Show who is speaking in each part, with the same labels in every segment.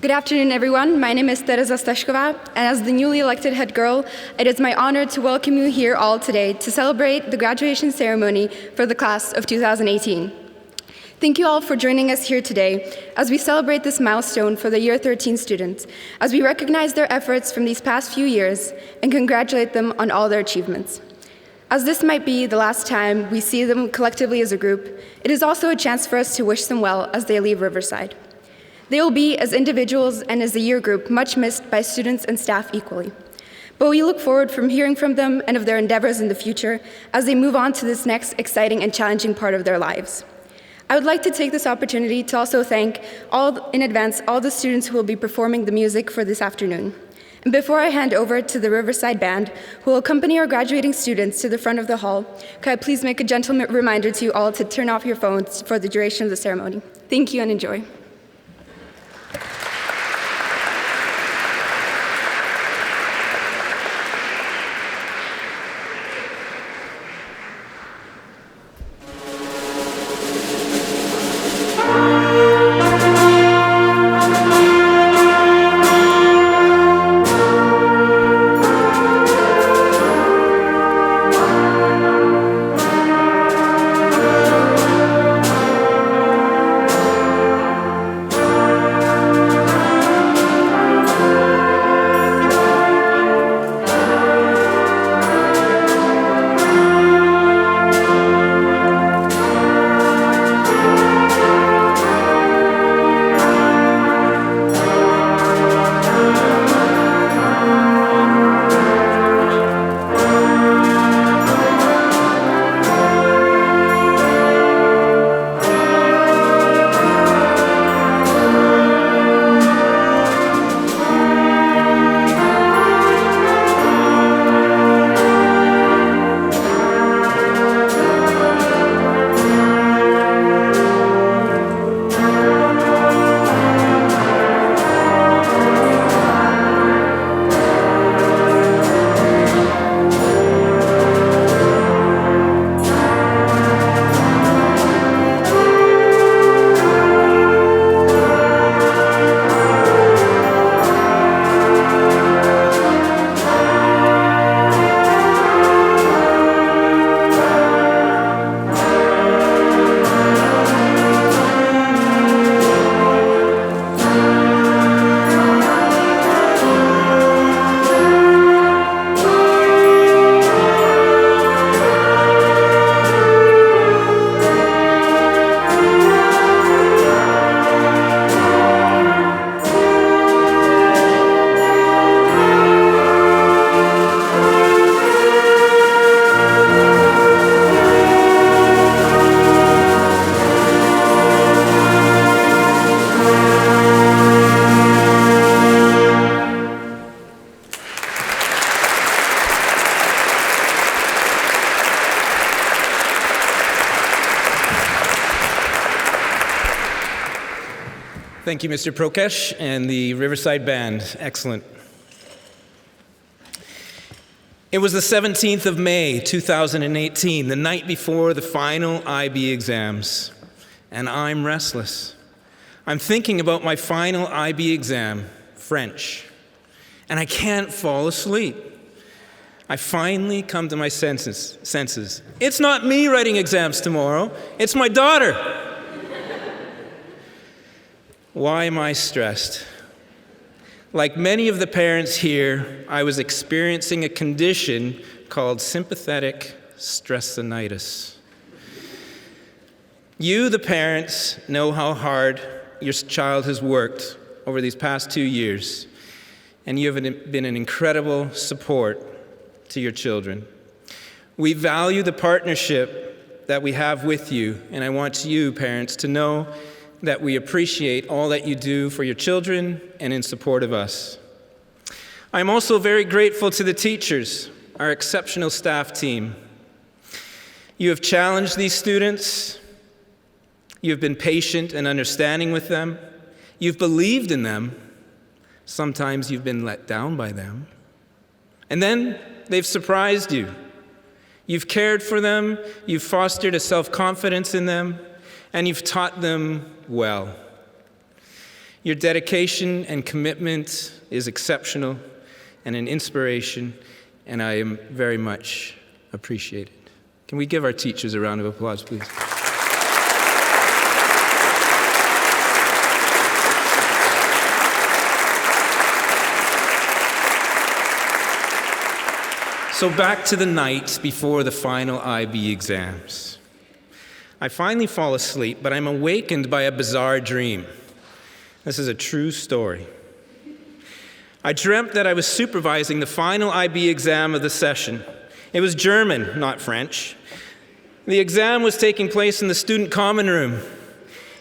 Speaker 1: Good afternoon, everyone. My name is Tereza, and as the newly elected head girl, it is my honor to welcome you here all today to celebrate the graduation ceremony for the class of 2018. Thank you all for joining us here today as we celebrate this milestone for the Year 13 students, as we recognize their efforts from these past few years and congratulate them on all their achievements. As this might be the last time we see them collectively as a group, it is also a chance for us to wish them well as they leave Riverside. They will be, as individuals and as a year group, much missed by students and staff equally. But we look forward from hearing from them and of their endeavors in the future as they move on to this next exciting and challenging part of their lives. I would like to take this opportunity to also thank in advance all the students who will be performing the music for this afternoon. And before I hand over to the Riverside Band, who will accompany our graduating students to the front of the hall, could I please make a gentle reminder to you all to turn off your phones for the duration of the ceremony. Thank you and enjoy.
Speaker 2: Thank you, Mr. Prokesh and the Riverside Band. Excellent. It was the 17th of May, 2018, the night before the final IB exams, and I'm restless. I'm thinking about my final IB exam, French, and I can't fall asleep. I finally come to my senses. It's not me writing exams tomorrow, it's my daughter. Why am I stressed? Like many of the parents here, I was experiencing a condition called sympathetic stressinitis. You, the parents, know how hard your child has worked over these past 2 years, and you have been an incredible support to your children. We value the partnership that we have with you, and I want you, parents, to know that we appreciate all that you do for your children and in support of us. I'm also very grateful to the teachers, our exceptional staff team. You have challenged these students. You've been patient and understanding with them. You've believed in them. Sometimes you've been let down by them. And then they've surprised you. You've cared for them, you've fostered a self-confidence in them, and you've taught them well. Your dedication and commitment is exceptional and an inspiration, and I am very much appreciated. Can we give our teachers a round of applause, please? So back to the night before the final IB exams. I finally fall asleep, but I'm awakened by a bizarre dream. This is a true story. I dreamt that I was supervising the final IB exam of the session. It was German, not French. The exam was taking place in the student common room,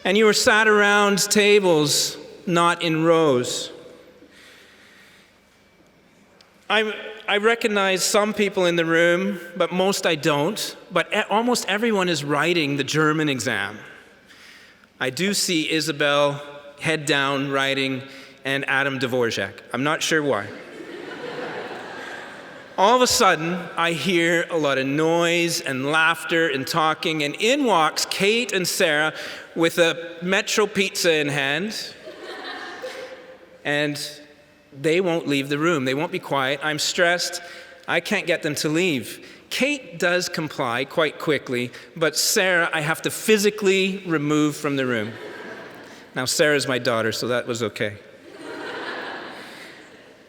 Speaker 2: and you were sat around tables, not in rows. I recognize some people in the room, but most I don't. But almost everyone is writing the German exam. I do see Isabel, head down, writing, and Adam Dvorak. I'm not sure why. All of a sudden, I hear a lot of noise and laughter and talking, and in walks Kate and Sarah with a Metro pizza in hand. And they won't leave the room. They won't be quiet. I'm stressed. I can't get them to leave. Kate does comply quite quickly, but Sarah, I have to physically remove from the room. Now, Sarah's my daughter, so that was okay.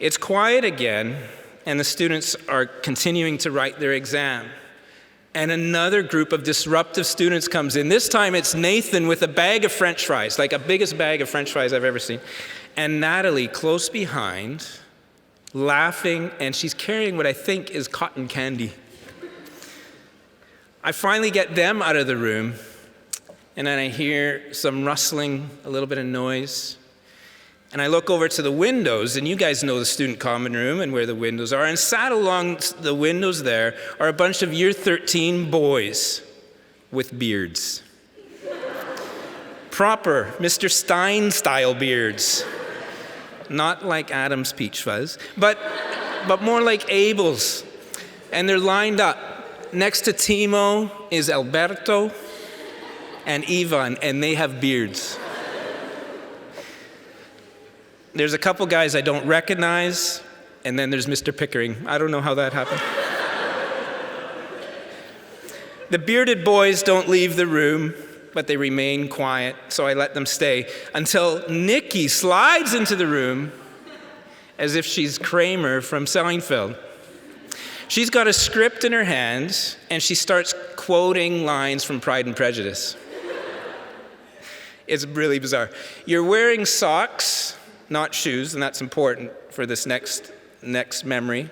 Speaker 2: It's quiet again, and the students are continuing to write their exam. And another group of disruptive students comes in. This time it's Nathan with a bag of French fries, like a biggest bag of French fries I've ever seen. And Natalie close behind, laughing, and she's carrying what I think is cotton candy. I finally get them out of the room, and then I hear some rustling, a little bit of noise. And I look over to the windows, and you guys know the student common room and where the windows are. And sat along the windows there are a bunch of year 13 boys with beards. Proper Mr. Stein-style beards. Not like Adam's peach fuzz, but more like Abel's. And they're lined up. Next to Timo is Alberto and Ivan, and they have beards. There's a couple guys I don't recognize, and then there's Mr. Pickering. I don't know how that happened. The bearded boys don't leave the room, but they remain quiet, so I let them stay until Nikki slides into the room as if she's Kramer from Seinfeld. She's got a script in her hand, and she starts quoting lines from Pride and Prejudice. It's really bizarre. You're wearing socks, not shoes, and that's important for this next memory.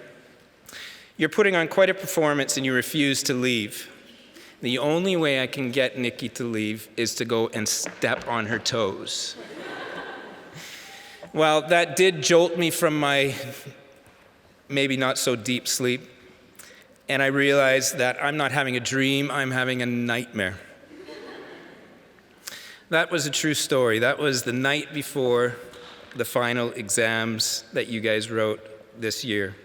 Speaker 2: You're putting on quite a performance, and you refuse to leave. The only way I can get Nikki to leave is to go and step on her toes. Well, that did jolt me from my maybe not so deep sleep, and I realized that I'm not having a dream, I'm having a nightmare. That was a true story. That was the night before the final exams that you guys wrote this year.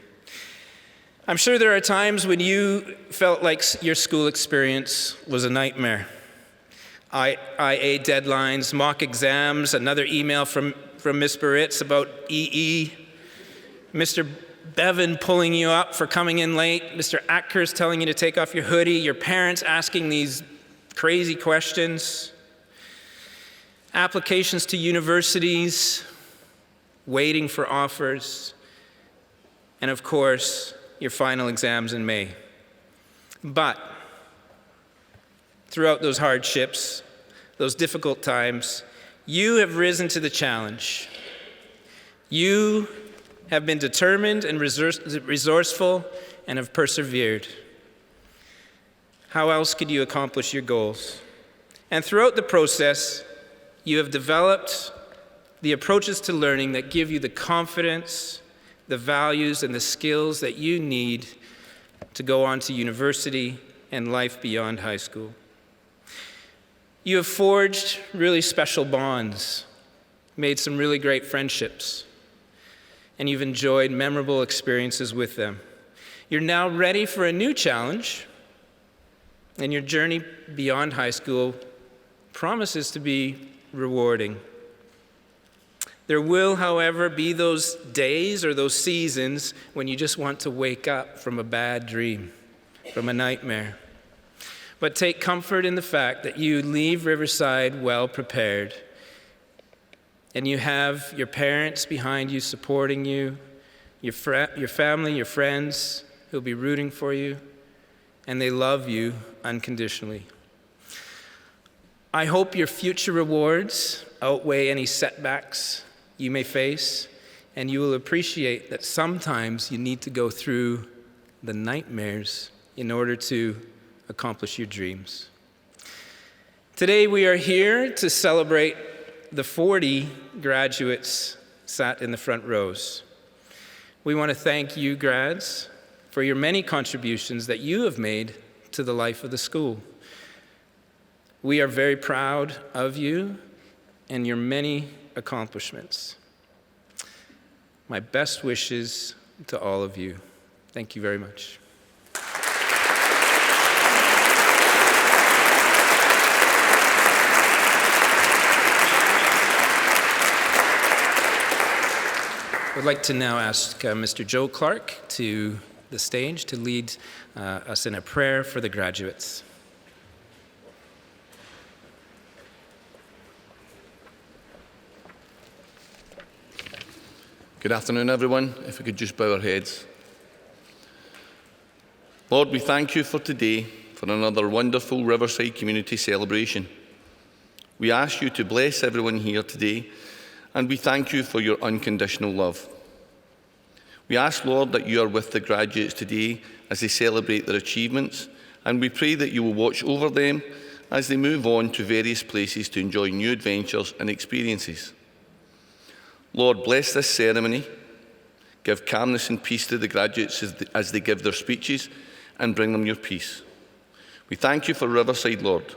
Speaker 2: I'm sure there are times when you felt like your school experience was a nightmare. IA deadlines, mock exams, another email from Miss Baritz about EE, Mr. Bevan pulling you up for coming in late, Mr. Ackers telling you to take off your hoodie, your parents asking these crazy questions, applications to universities, waiting for offers, and of course, your final exams in May. But throughout those hardships, those difficult times, you have risen to the challenge. You have been determined and resourceful and have persevered. How else could you accomplish your goals? And throughout the process, you have developed the approaches to learning that give you the confidence, the values, and the skills that you need to go on to university and life beyond high school. You have forged really special bonds, made some really great friendships, and you've enjoyed memorable experiences with them. You're now ready for a new challenge, and your journey beyond high school promises to be rewarding. There will, however, be those days or those seasons when you just want to wake up from a bad dream, from a nightmare. But take comfort in the fact that you leave Riverside well prepared, and you have your parents behind you supporting you, your family, your friends who'll be rooting for you, and they love you unconditionally. I hope your future rewards outweigh any setbacks you may face, and you will appreciate that sometimes you need to go through the nightmares in order to accomplish your dreams. Today we are here to celebrate the 40 graduates sat in the front rows. We want to thank you, grads, for your many contributions that you have made to the life of the school. We are very proud of you and your many accomplishments. My best wishes to all of you. Thank you very much. I'd like to now ask Mr. Joe Clarke to the stage to lead us in a prayer for the graduates.
Speaker 3: Good afternoon, everyone. If we could just bow our heads. Lord, we thank you for today, for another wonderful Riverside community celebration. We ask you to bless everyone here today, and we thank you for your unconditional love. We ask, Lord, that you are with the graduates today as they celebrate their achievements, and we pray that you will watch over them as they move on to various places to enjoy new adventures and experiences. Lord, bless this ceremony, give calmness and peace to the graduates as they give their speeches, and bring them your peace. We thank you for Riverside, Lord,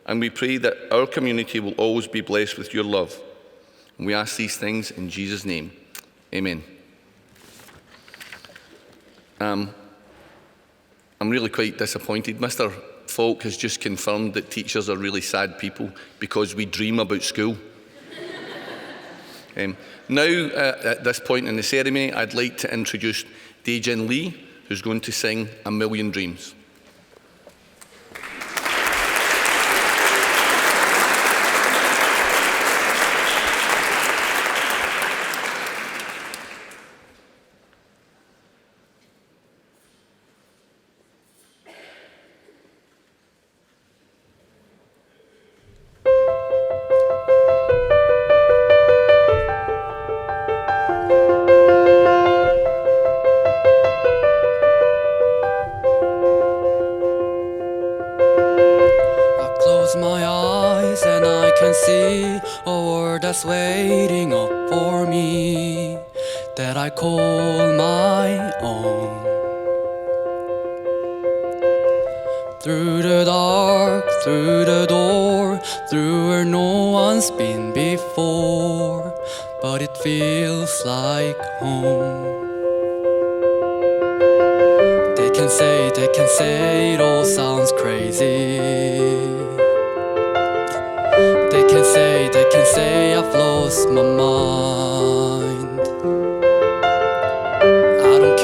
Speaker 3: and we pray that our community will always be blessed with your love. And we ask these things in Jesus' name. Amen. I'm really quite disappointed. Mr. Falk has just confirmed that teachers are really sad people because we dream about school. Now, at this point in the ceremony, I'd like to introduce Dae Jin, who's going to sing A Million Dreams.
Speaker 4: Waiting up for me that I call my own. Through the dark, through the door, through where no one's been before, but it feels like home. They can say it all sounds crazy. They can say I've lost my mind. I don't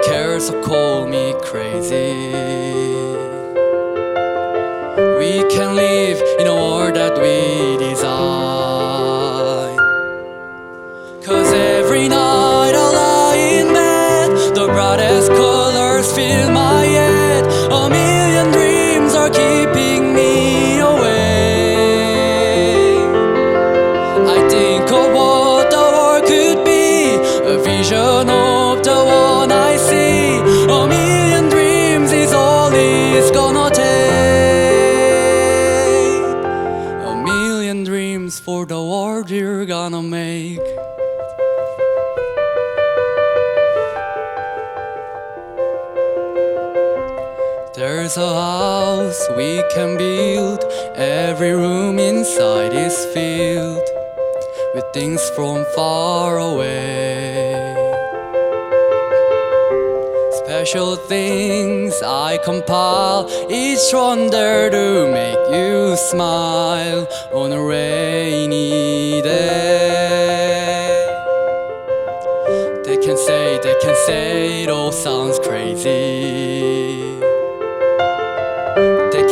Speaker 4: care, so call me crazy. We can live in a world that we design. 'Cause every night I lie in bed, the brightest colors fill my head. A million dreams are keeping me awake. Vision of the one I see. A million dreams is all it's gonna take. A million dreams for the world you're gonna make. There's a house we can build. Every room inside is filled with things from far away. Special things I compile, each one there to make you smile on a rainy day. sounds crazy. They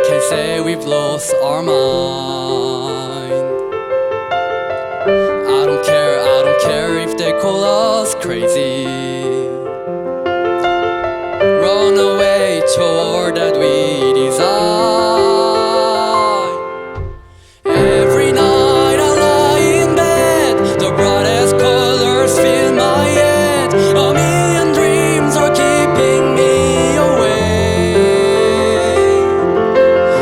Speaker 4: can say we've lost our mind. I don't care if they call us crazy. Run away toward that we desire. Every night I lie in bed, the brightest colors fill my head. A million dreams are keeping me awake.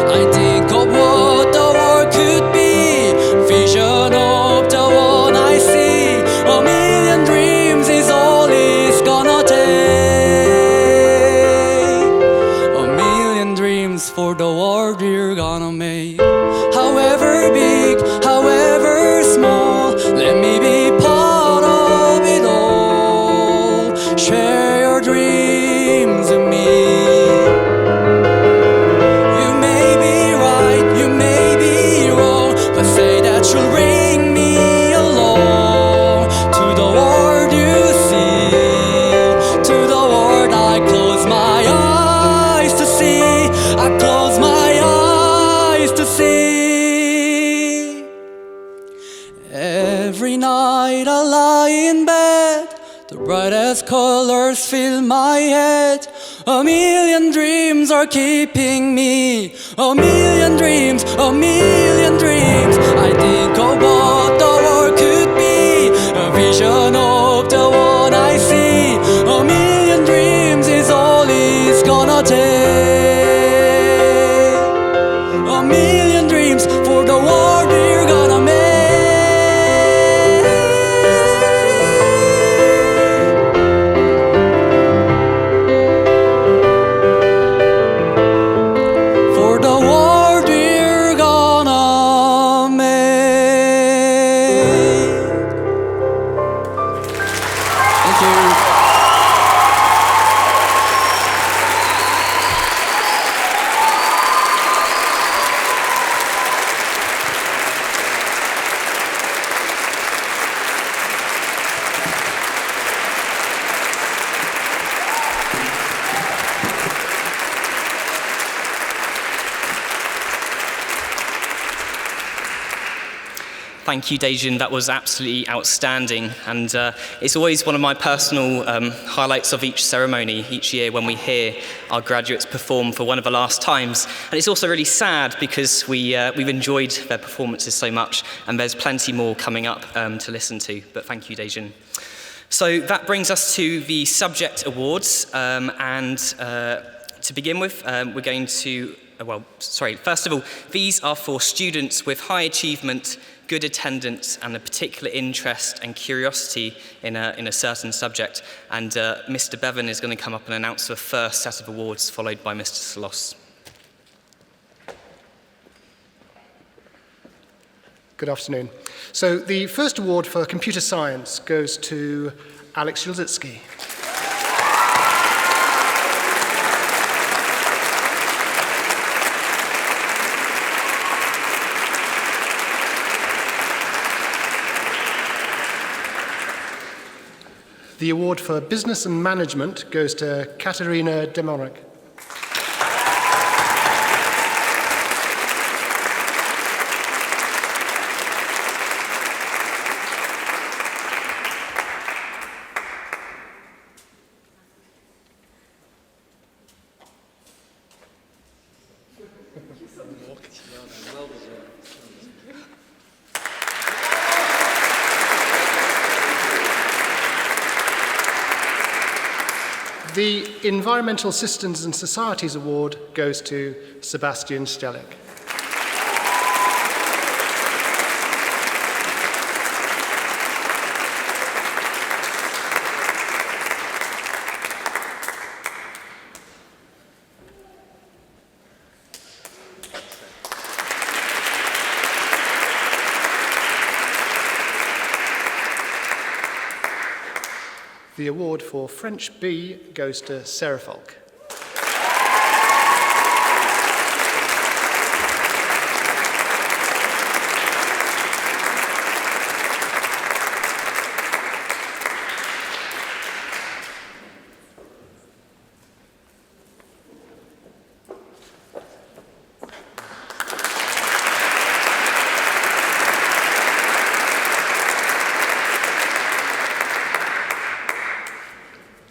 Speaker 4: I think of what the world could be, vision of the one I see. A million dreams is all it's gonna take. A million dreams for the world we're gonna make. However big, however small, let me be part of it all. Share your dreams with me. You may be right, you may be wrong, but say that you'll bring me along to the world you see, to the world I close my eyes to see. I close my eyes to see. Every night I lie in bed, the brightest colors fill my head. A million dreams are keeping me. A million dreams, a million dreams. I think of what the world could be, a vision of the one I see. A million dreams is all it's gonna take. A million dreams for the world we're gonna make. For the world we're gonna make. Thank you.
Speaker 5: Thank you, Dae Jin. That was absolutely outstanding. And it's always one of my personal highlights of each ceremony, each year, when we hear our graduates perform for one of the last times. And it's also really sad because we've enjoyed their performances so much, and there's plenty more coming up to listen to. But thank you, Dae Jin. So that brings us to the subject awards. To begin with, we're going to, first of all, these are for students with high achievement, good attendance, and a particular interest and curiosity in a certain subject. And Mr. Bevan is going to come up and announce the first set of awards, followed by Mr. Salos.
Speaker 6: Good afternoon. So the first award for computer science goes to Alex Yulzitsky. The award for business and management goes to Katerina Demorik. The Environmental Systems and Societies Award goes to Sebastian Stelik. The award for French B goes to Sarah Falk.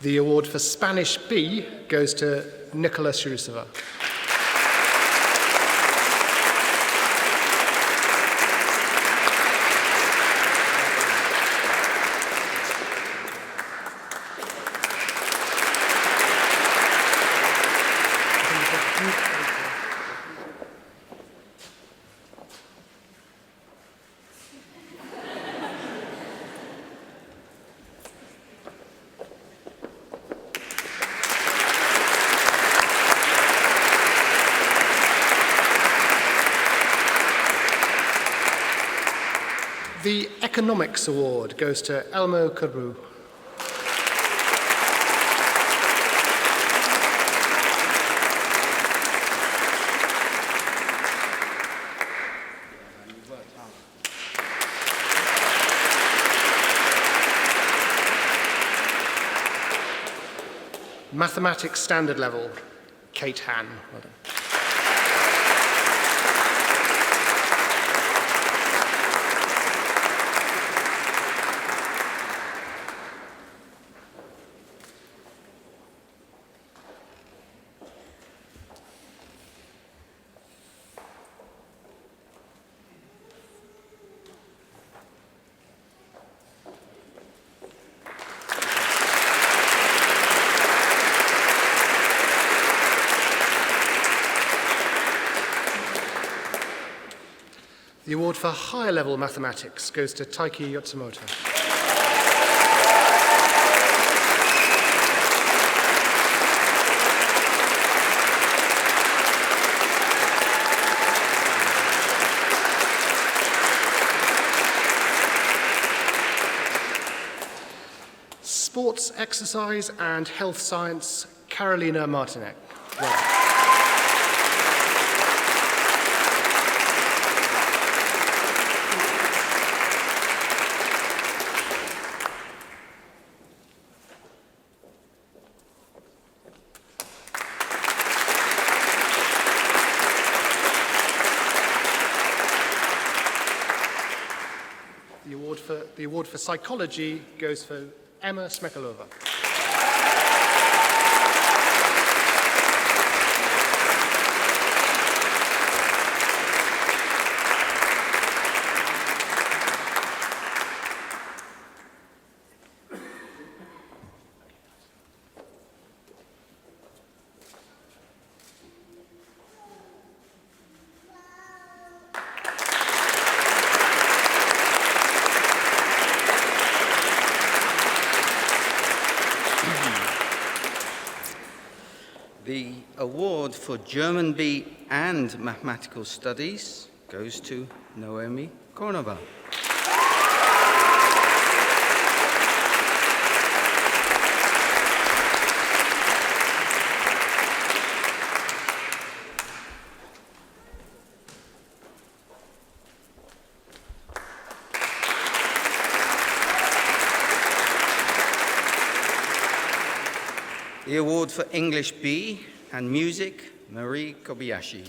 Speaker 6: The award for Spanish B goes to Nicola Shurusova. The Economics Award goes to Elmo Karbu. Mathematics Standard Level, Kate Han. Well done. The award for higher level mathematics goes to Taiki Yotsumoto. Sports, exercise and health science, Carolina Martinek. Well done. The award for psychology goes for Emma Smekalova.
Speaker 7: The award for German B and Mathematical Studies goes to Noemi Kornova. The award for English B and Music, Marie Kobayashi.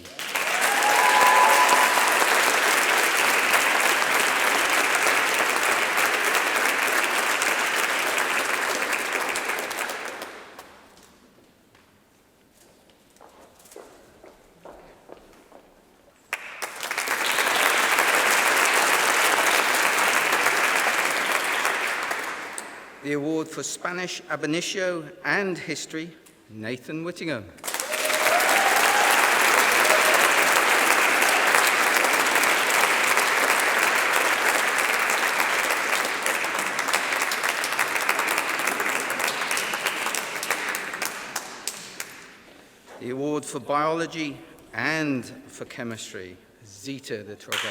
Speaker 7: The award for Spanish ab initio and History, Nathan Whittingham. The award for Biology and for Chemistry, Zita de Trogo.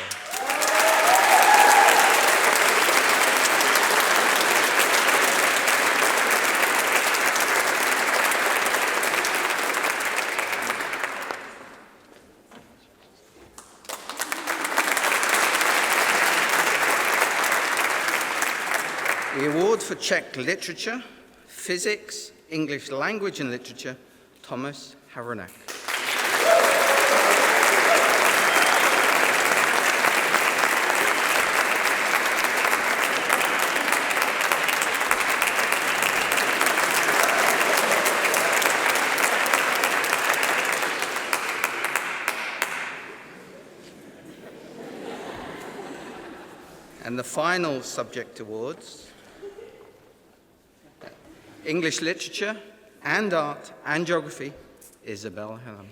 Speaker 7: The award for Czech Literature, Physics, English Language and Literature, Thomas Haranek. final subject awards, English Literature and Art and Geography, Isabel Hellam.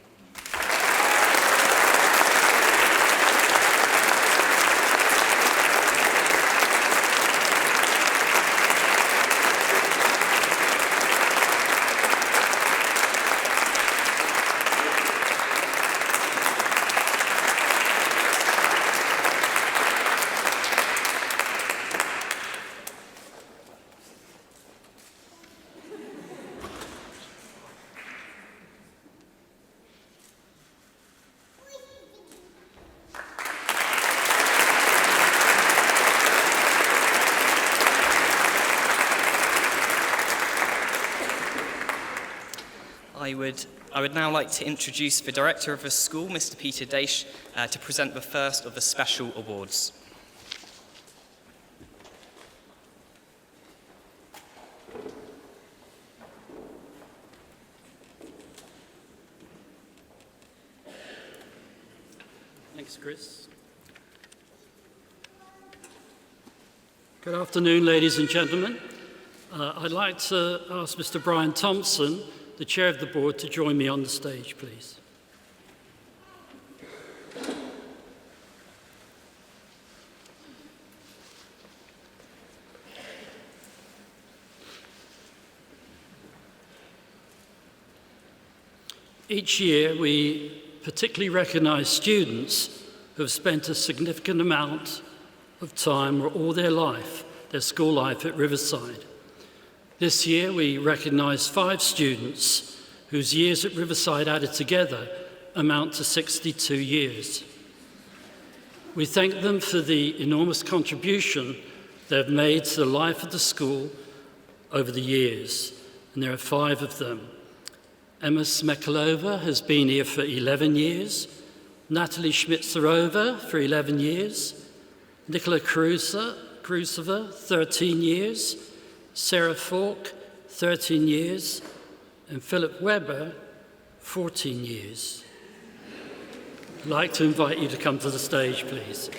Speaker 5: I would now like to introduce the Director of the school, Mr. Peter Daish, to present the first of the special awards.
Speaker 8: Thanks, Chris. Good afternoon, ladies and gentlemen. I'd like to ask Mr. Brian Thompson, the chair of the board, to join me on the stage, please. Each year, we particularly recognise students who have spent a significant amount of time or all their life, their school life at Riverside. This year, we recognise 5 students whose years at Riverside added together amount to 62 years. We thank them for the enormous contribution they've made to the life of the school over the years, and there are 5 of them. Emma Smekalova has been here for 11 years, Natalie Schmitzerova for 11 years, Nicola Krusova, 13 years, Sarah Falk, 13 years, and Philip Weber, 14 years. I'd like to invite you to come to the stage, please.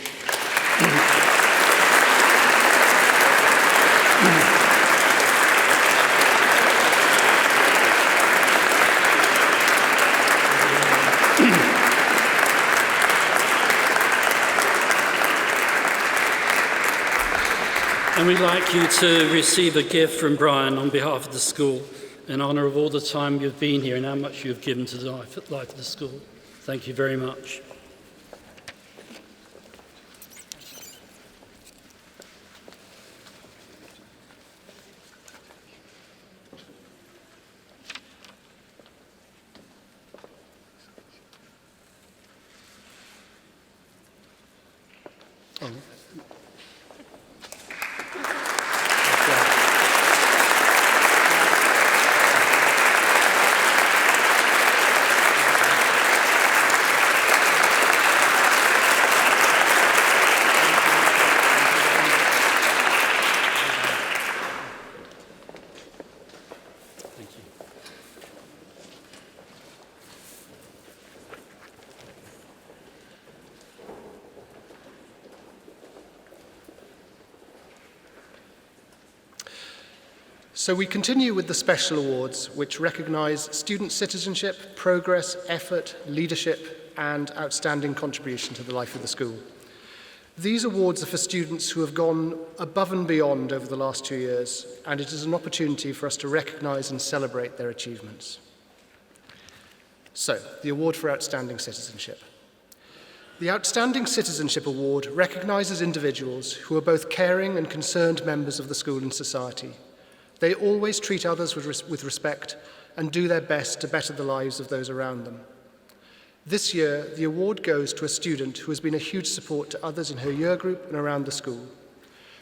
Speaker 8: And we'd like you to receive a gift from Brian on behalf of the school in honour of all the time you've been here and how much you've given to the life of the school. Thank you very much.
Speaker 6: So we continue with the special awards, which recognise student citizenship, progress, effort, leadership, and outstanding contribution to the life of the school. These awards are for students who have gone above and beyond over the last 2 years, and it is an opportunity for us to recognise and celebrate their achievements. So, the Award for Outstanding Citizenship. The Outstanding Citizenship Award recognises individuals who are both caring and concerned members of the school and society. They always treat others with respect and do their best to better the lives of those around them. This year, the award goes to a student who has been a huge support to others in her year group and around the school.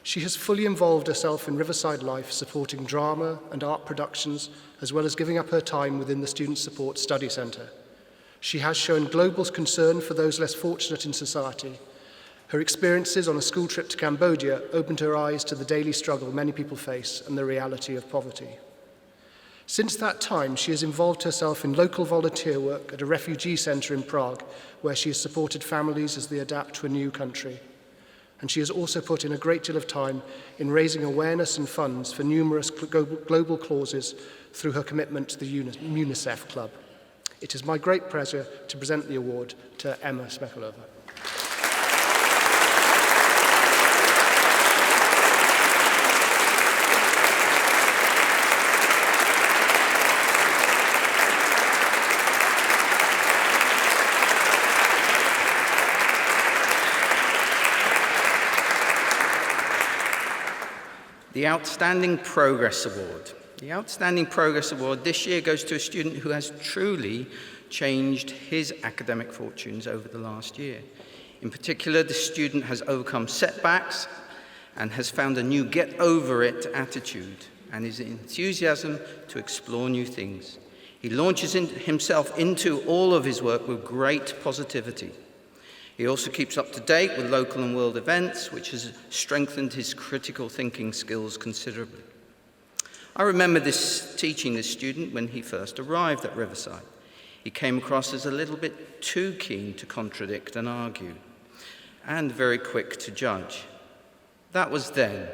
Speaker 6: She has fully involved herself in Riverside life, supporting drama and art productions, as well as giving up her time within the Student Support Study Centre. She has shown global concern for those less fortunate in society. Her experiences on a school trip to Cambodia opened her eyes to the daily struggle many people face and the reality of poverty. Since that time, she has involved herself in local volunteer work at a refugee centre in Prague, where she has supported families as they adapt to a new country. and she has also put in a great deal of time in raising awareness and funds for numerous global causes through her commitment to the UNICEF Club. It is my great pleasure to present the award to Emma Smekalova.
Speaker 7: The Outstanding Progress Award. The Outstanding Progress Award this year goes to a student who has truly changed his academic fortunes over the last year. In particular, the student has overcome setbacks and has found a new get-over-it attitude and his enthusiasm to explore new things. He launches himself into all of his work with great positivity. He also keeps up to date with local and world events, which has strengthened his critical thinking skills considerably. I remember teaching this student when he first arrived at Riverside. He came across as a little bit too keen to contradict and argue, and very quick to judge. That was then.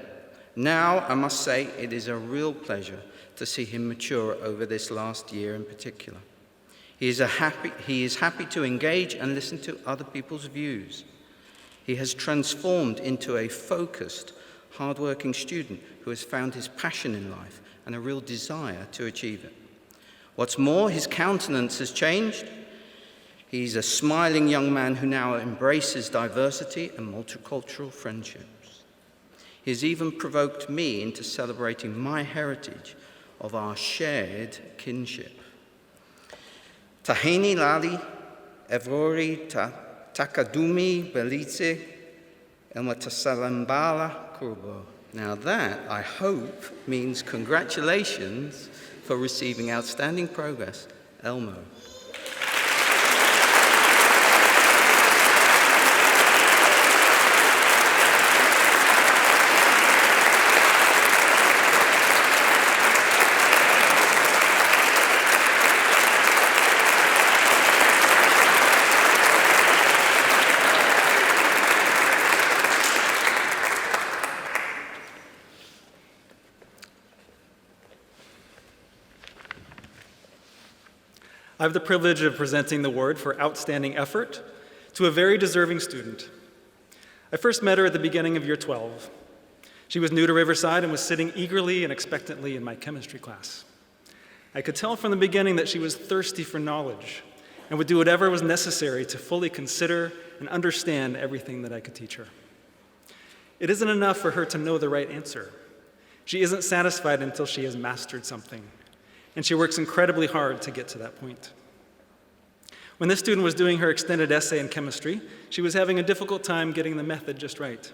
Speaker 7: Now, I must say, it is a real pleasure to see him mature over this last year in particular. He is happy to engage and listen to other people's views. He has transformed into a focused, hard-working student who has found his passion in life and a real desire to achieve it. What's more, his countenance has changed. He's a smiling young man who now embraces diversity and multicultural friendships. He has even provoked me into celebrating my heritage of our shared kinship. Tahini Lali, Evori Takadumi Belize, Elmatasalambala Kurbo. Now that, I hope, means congratulations for receiving outstanding progress, Elmo.
Speaker 9: I have the privilege of presenting the award for outstanding effort to a very deserving student. I first met her at the beginning of year 12. She was new to Riverside and was sitting eagerly and expectantly in my chemistry class. I could tell from the beginning that she was thirsty for knowledge and would do whatever was necessary to fully consider and understand everything that I could teach her. It isn't enough for her to know the right answer. She isn't satisfied until she has mastered something, and she works incredibly hard to get to that point. When this student was doing her extended essay in chemistry, she was having a difficult time getting the method just right.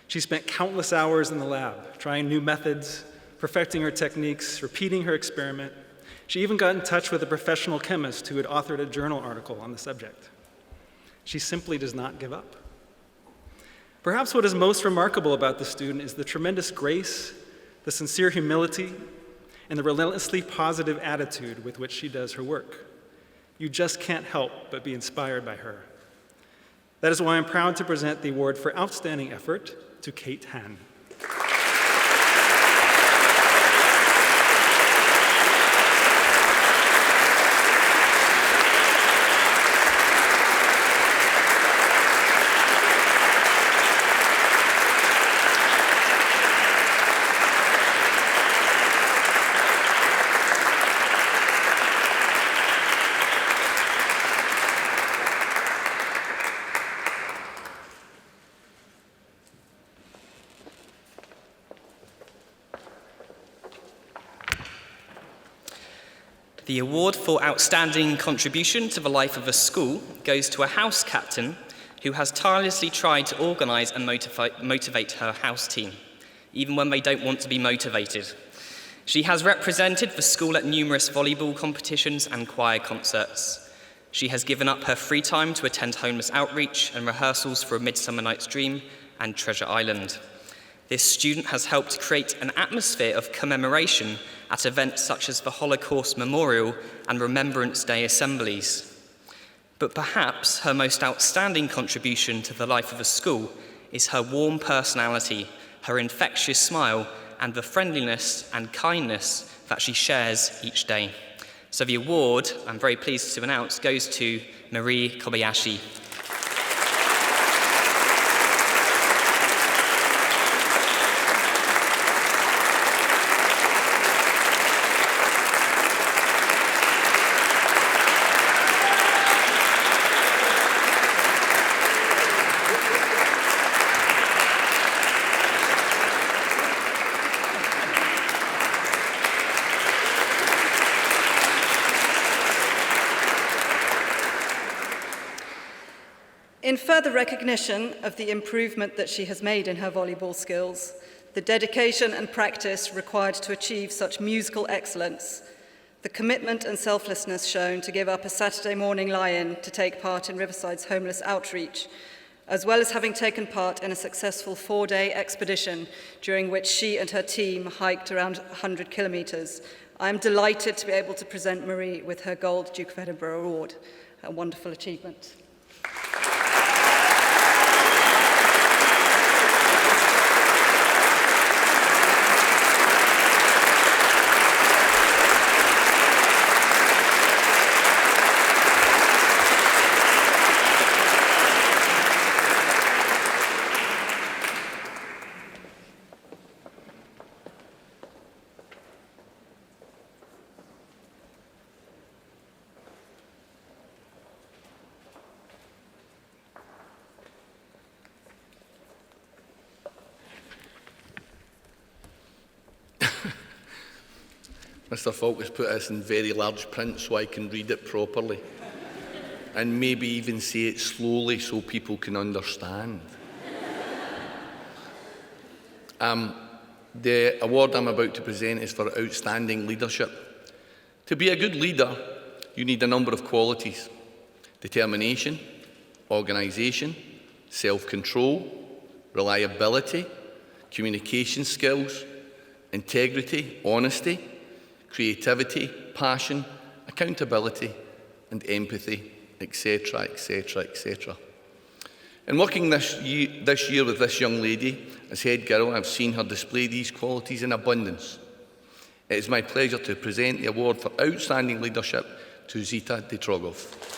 Speaker 9: She spent countless hours in the lab, trying new methods, perfecting her techniques, repeating her experiment. She even got in touch with a professional chemist who had authored a journal article on the subject. She simply does not give up. Perhaps what is most remarkable about this student is the tremendous grace, the sincere humility, and the relentlessly positive attitude with which she does her work. You just can't help but be inspired by her. That is why I'm proud to present the award for outstanding effort to Kate Han.
Speaker 5: The award for outstanding contribution to the life of a school goes to a house captain who has tirelessly tried to organise and motivate her house team, even when they don't want to be motivated. She has represented the school at numerous volleyball competitions and choir concerts. She has given up her free time to attend homeless outreach and rehearsals for A Midsummer Night's Dream and Treasure Island. This student has helped create an atmosphere of commemoration at events such as the Holocaust Memorial and Remembrance Day assemblies. But perhaps her most outstanding contribution to the life of the school is her warm personality, her infectious smile, and the friendliness and kindness that she shares each day. So the award, I'm very pleased to announce, goes to Marie Kobayashi.
Speaker 10: In further recognition of the improvement that she has made in her volleyball skills, the dedication and practice required to achieve such musical excellence, the commitment and selflessness shown to give up a Saturday morning lie-in to take part in Riverside's homeless outreach, as well as having taken part in a successful 4-day expedition during which she and her team hiked around 100 kilometres, I am delighted to be able to present Marie with her Gold Duke of Edinburgh Award, a wonderful achievement.
Speaker 3: Mr. Falk has put this in very large print so I can read it properly and maybe even say it slowly so people can understand. The award I'm about to present is for outstanding leadership. To be a good leader, you need a number of qualities: determination, organisation, self-control, reliability, communication skills, integrity, honesty, creativity, passion, accountability, and empathy, etc., etc., etc. In working this year with this young lady as head girl, I've seen her display these qualities in abundance. It is my pleasure to present the award for outstanding leadership to Zita Detrogov.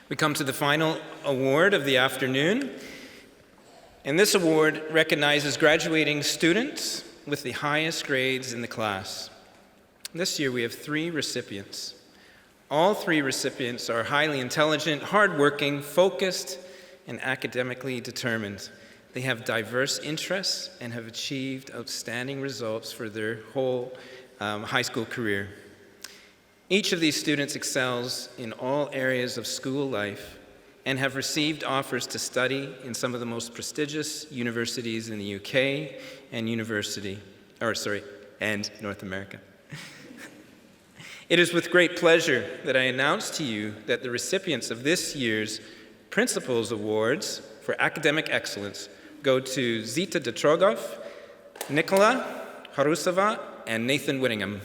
Speaker 2: We come to the final award of the afternoon, and this award recognizes graduating students with the highest grades in the class. This year we have 3 recipients. All 3 recipients are highly intelligent, hardworking, focused, and academically determined. They have diverse interests and have achieved outstanding results for their whole high school career. Each of these students excels in all areas of school life and have received offers to study in some of the most prestigious universities in the UK and North America. It is with great pleasure that I announce to you that the recipients of this year's Principals Awards for Academic Excellence go to Zita Detrogov, Nicola Harusova, and Nathan Whittingham.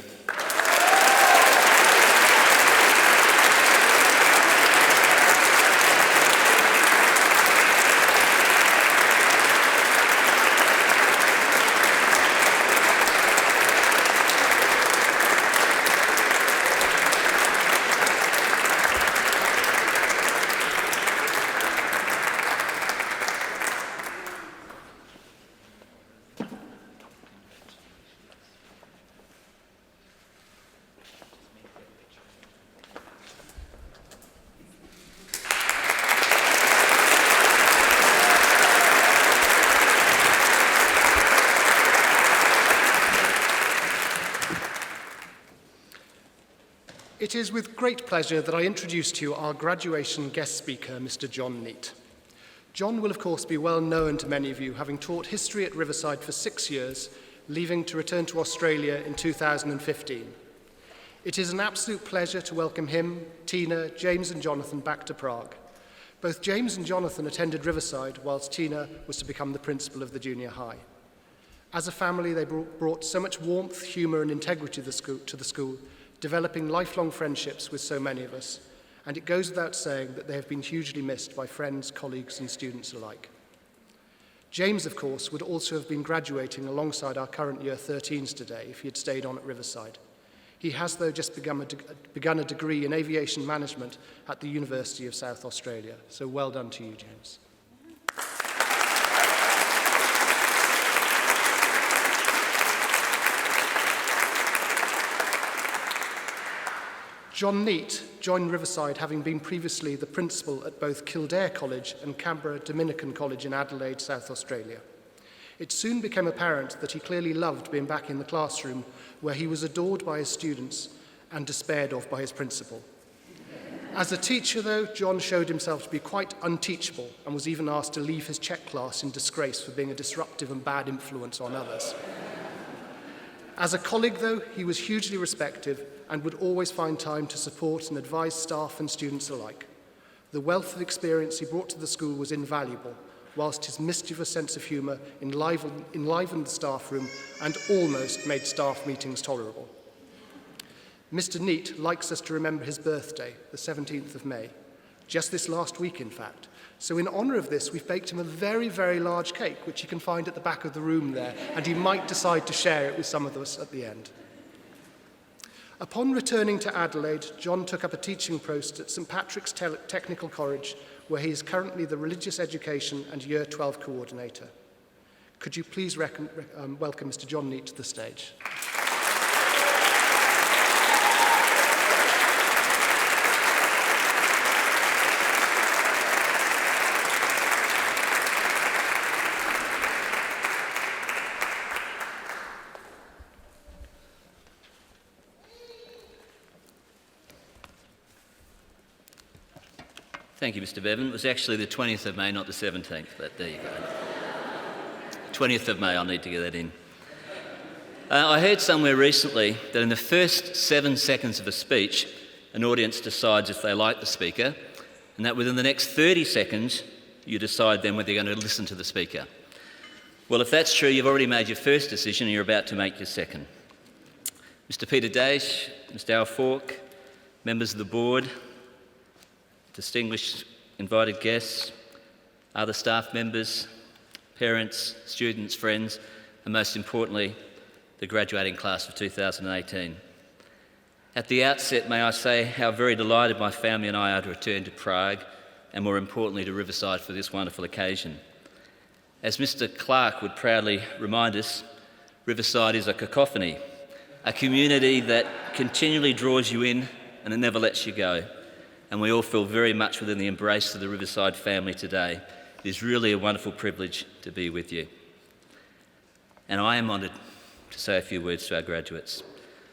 Speaker 6: It is with great pleasure that I introduce to you our graduation guest speaker, Mr. John Neate. John will, of course, be well known to many of you, having taught history at Riverside for 6 years, leaving to return to Australia in 2015. It is an absolute pleasure to welcome him, Tina, James and Jonathan back to Prague. Both James and Jonathan attended Riverside whilst Tina was to become the principal of the junior high. As a family, they brought so much warmth, humour and integrity to the school, developing lifelong friendships with so many of us. And it goes without saying that they have been hugely missed by friends, colleagues and students alike. James, of course, would also have been graduating alongside our current Year 13s today if he had stayed on at Riverside. He has, though, just begun a degree in aviation management at the University of South Australia. So well done to you, James. John Neate joined Riverside, having been previously the principal at both Kildare College and Canberra Dominican College in Adelaide, South Australia. It soon became apparent that he clearly loved being back in the classroom, where he was adored by his students and despaired of by his principal. As a teacher, though, John showed himself to be quite unteachable and was even asked to leave his Czech class in disgrace for being a disruptive and bad influence on others. As a colleague, though, he was hugely respected and would always find time to support and advise staff and students alike. The wealth of experience he brought to the school was invaluable, whilst his mischievous sense of humour enlivened the staff room and almost made staff meetings tolerable. Mr. Neate likes us to remember his birthday, the 17th of May, just this last week, in fact. So in honour of this, we've baked him a very, very large cake, which you can find at the back of the room there, and he might decide to share it with some of us at the end. Upon returning to Adelaide, John took up a teaching post at St Patrick's Technical College, where he is currently the Religious Education and Year 12 Coordinator. Could you please welcome Mr. John Neate to the stage?
Speaker 11: Thank you, Mr. Bevan. It was actually the 20th of May, not the 17th, but there you go. 20th of May, I'll need to get that in. I heard somewhere recently that in the first 7 seconds of a speech, an audience decides if they like the speaker, and that within the next 30 seconds, you decide then whether you're going to listen to the speaker. Well, if that's true, you've already made your first decision and you're about to make your second. Mr. Peter Daish, Mr. Falk, members of the board, distinguished invited guests, other staff members, parents, students, friends, and most importantly, the graduating class of 2018. At the outset, may I say how very delighted my family and I are to return to Prague, and more importantly to Riverside for this wonderful occasion. As Mr. Clarke would proudly remind us, Riverside is a cacophony, a community that continually draws you in and it never lets you go. And we all feel very much within the embrace of the Riverside family today. It is really a wonderful privilege to be with you. And I am honoured to say a few words to our graduates.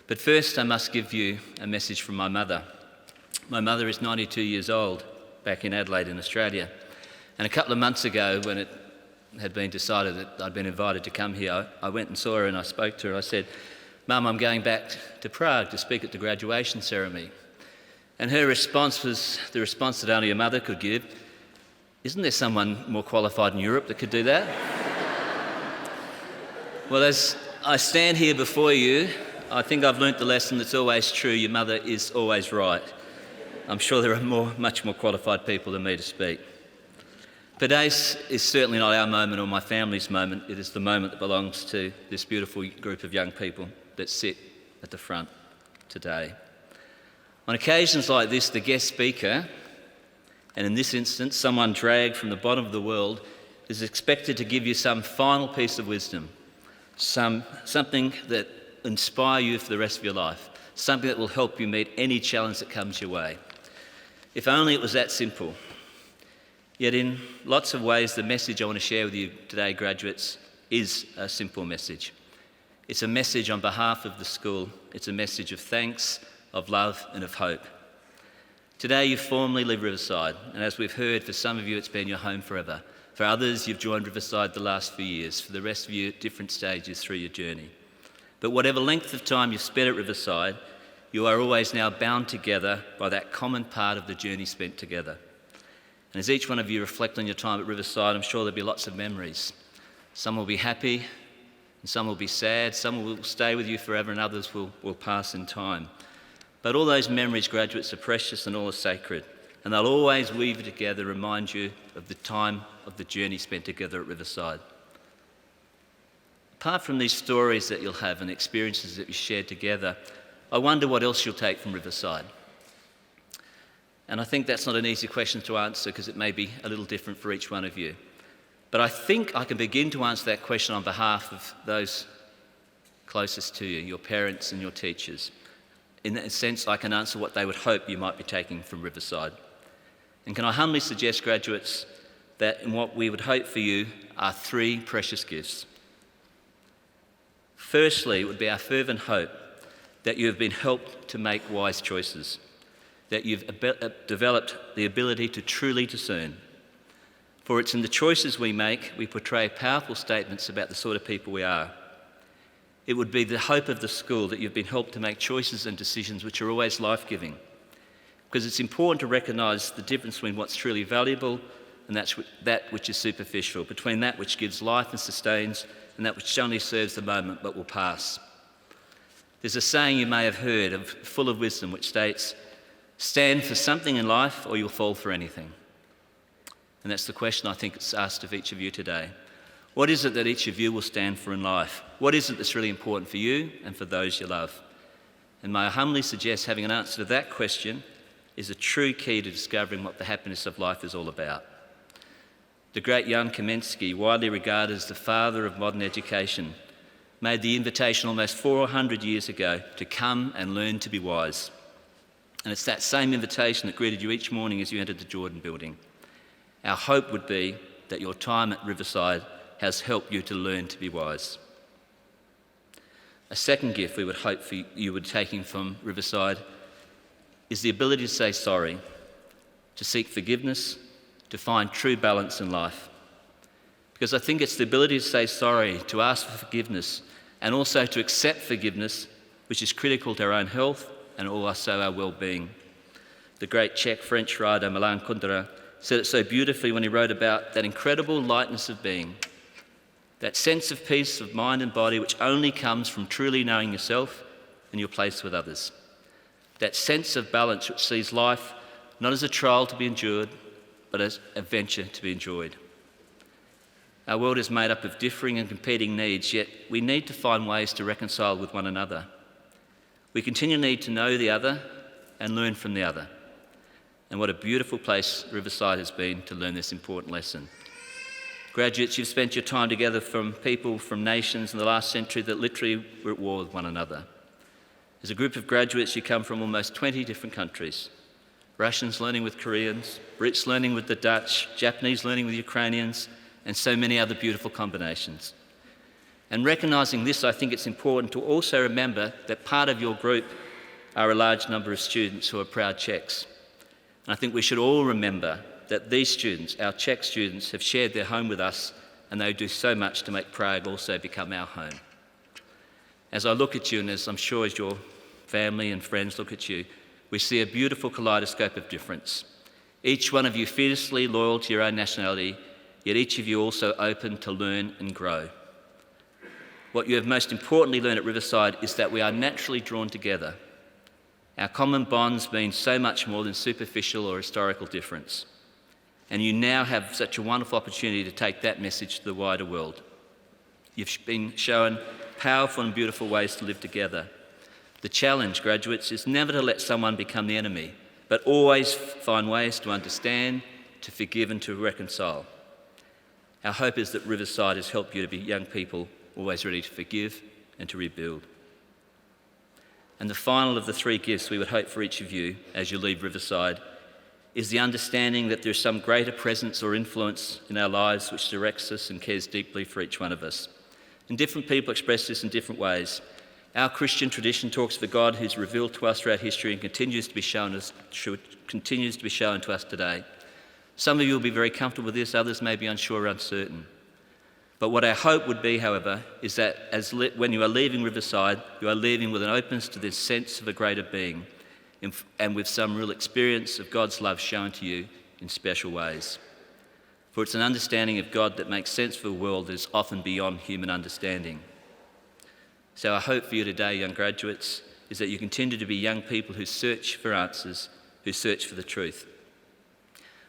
Speaker 11: But first, I must give you a message from my mother. My mother is 92 years old, back in Adelaide in Australia. And a couple of months ago, when it had been decided that I'd been invited to come here, I went and saw her and I spoke to her. I said, "Mum, I'm going back to Prague to speak at the graduation ceremony." And her response was the response that only a mother could give. "Isn't there someone more qualified in Europe that could do that?" Well, as I stand here before you, I think I've learnt the lesson that's always true. Your mother is always right. I'm sure there are much more qualified people than me to speak. Today is certainly not our moment or my family's moment. It is the moment that belongs to this beautiful group of young people that sit at the front today. On occasions like this, the guest speaker, and in this instance, someone dragged from the bottom of the world, is expected to give you some final piece of wisdom, something that will inspire you for the rest of your life, something that will help you meet any challenge that comes your way. If only it was that simple. Yet in lots of ways, the message I want to share with you today, graduates, is a simple message. It's a message on behalf of the school. It's a message of thanks, of love and of hope. Today you formally leave Riverside, and as we've heard, for some of you it's been your home forever. For others, you've joined Riverside the last few years. For the rest of you, at different stages through your journey. But whatever length of time you've spent at Riverside, you are always now bound together by that common part of the journey spent together. And as each one of you reflect on your time at Riverside, I'm sure there'll be lots of memories. Some will be happy, and some will be sad, some will stay with you forever, and others will pass in time. But all those memories, graduates, are precious and all are sacred, and they'll always weave together, remind you of the time of the journey spent together at Riverside. Apart from these stories that you'll have and experiences that you shared together, I wonder what else you'll take from Riverside. And I think that's not an easy question to answer because it may be a little different for each one of you. But I think I can begin to answer that question on behalf of those closest to you, your parents and your teachers. In that sense, I can answer what they would hope you might be taking from Riverside. And can I humbly suggest, graduates, that in what we would hope for you are three precious gifts. Firstly, it would be our fervent hope that you have been helped to make wise choices, that you've developed the ability to truly discern. For it's in the choices we make, we portray powerful statements about the sort of people we are. It would be the hope of the school that you've been helped to make choices and decisions which are always life-giving, because it's important to recognise the difference between what's truly valuable and that which is superficial, between that which gives life and sustains and that which only serves the moment but will pass. There's a saying you may have heard, full of wisdom, which states, "Stand for something in life or you'll fall for anything." And that's the question I think it's asked of each of you today. What is it that each of you will stand for in life? What is it that's really important for you and for those you love? And may I humbly suggest having an answer to that question is a true key to discovering what the happiness of life is all about. The great Jan Kamensky, widely regarded as the father of modern education, made the invitation almost 400 years ago to come and learn to be wise. And it's that same invitation that greeted you each morning as you entered the Jordan building. Our hope would be that your time at Riverside has helped you to learn to be wise. A second gift we would hope for you would taking from Riverside is the ability to say sorry, to seek forgiveness, to find true balance in life. Because I think it's the ability to say sorry, to ask for forgiveness, and also to accept forgiveness, which is critical to our own health and also our well-being. The great Czech-French writer Milan Kundera said it so beautifully when he wrote about that incredible lightness of being, that sense of peace of mind and body which only comes from truly knowing yourself and your place with others. That sense of balance which sees life not as a trial to be endured, but as a venture to be enjoyed. Our world is made up of differing and competing needs, yet we need to find ways to reconcile with one another. We continually need to know the other and learn from the other. And what a beautiful place Riverside has been to learn this important lesson. Graduates, you've spent your time together from people from nations in the last century that literally were at war with one another. As a group of graduates, you come from almost 20 different countries. Russians learning with Koreans, Brits learning with the Dutch, Japanese learning with Ukrainians, and so many other beautiful combinations. And recognising this, I think it's important to also remember that part of your group are a large number of students who are proud Czechs. And I think we should all remember that these students, our Czech students, have shared their home with us, and they do so much to make Prague also become our home. As I look at you, and as I'm sure as your family and friends look at you, we see a beautiful kaleidoscope of difference. Each one of you fiercely loyal to your own nationality, yet each of you also open to learn and grow. What you have most importantly learned at Riverside is that we are naturally drawn together. Our common bonds mean so much more than superficial or historical difference. And you now have such a wonderful opportunity to take that message to the wider world. You've been shown powerful and beautiful ways to live together. The challenge, graduates, is never to let someone become the enemy, but always find ways to understand, to forgive and to reconcile. Our hope is that Riverside has helped you to be young people always ready to forgive and to rebuild. And the final of the three gifts we would hope for each of you as you leave Riverside is the understanding that there's some greater presence or influence in our lives which directs us and cares deeply for each one of us. And different people express this in different ways. Our Christian tradition talks of a God who's revealed to us throughout history and continues to be shown to us today. Some of you will be very comfortable with this, others may be unsure or uncertain. But what our hope would be, however, is that when you are leaving Riverside, you are leaving with an openness to this sense of a greater being and with some real experience of God's love shown to you in special ways. For it's an understanding of God that makes sense for a world that is often beyond human understanding. So our hope for you today, young graduates, is that you continue to be young people who search for answers, who search for the truth.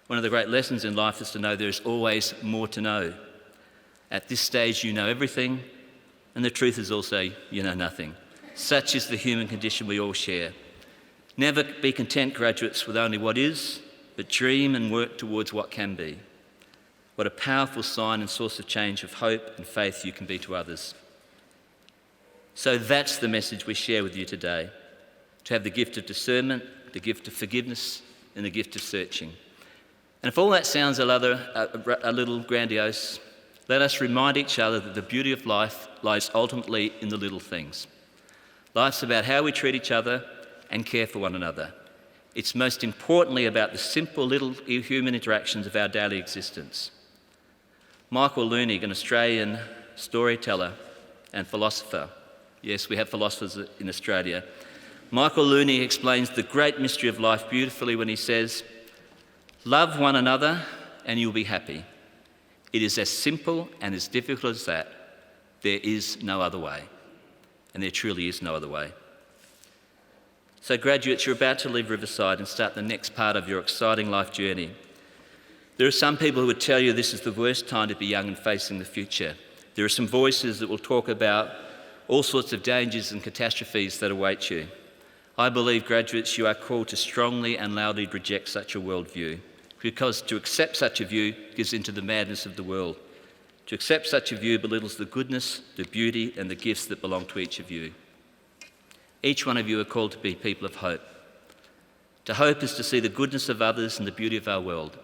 Speaker 11: One of the great lessons in life is to know there is always more to know. At this stage, you know everything, and the truth is also you know nothing. Such is the human condition we all share. Never be content, graduates, with only what is, but dream and work towards what can be. What a powerful sign and source of change of hope and faith you can be to others. So that's the message we share with you today, to have the gift of discernment, the gift of forgiveness, and the gift of searching. And if all that sounds a little grandiose, let us remind each other that the beauty of life lies ultimately in the little things. Life's about how we treat each other and care for one another. It's most importantly about the simple little human interactions of our daily existence. Michael Looney, an Australian storyteller and philosopher, yes, we have philosophers in Australia. Michael Looney explains the great mystery of life beautifully when he says, "Love one another and you'll be happy. It is as simple and as difficult as that. There is no other way." And there truly is no other way. So graduates, you're about to leave Riverside and start the next part of your exciting life journey. There are some people who would tell you this is the worst time to be young and facing the future. There are some voices that will talk about all sorts of dangers and catastrophes that await you. I believe, graduates, you are called to strongly and loudly reject such a worldview, because to accept such a view gives into the madness of the world. To accept such a view belittles the goodness, the beauty, and the gifts that belong to each of you. Each one of you are called to be people of hope. To hope is to see the goodness of others and the beauty of our world.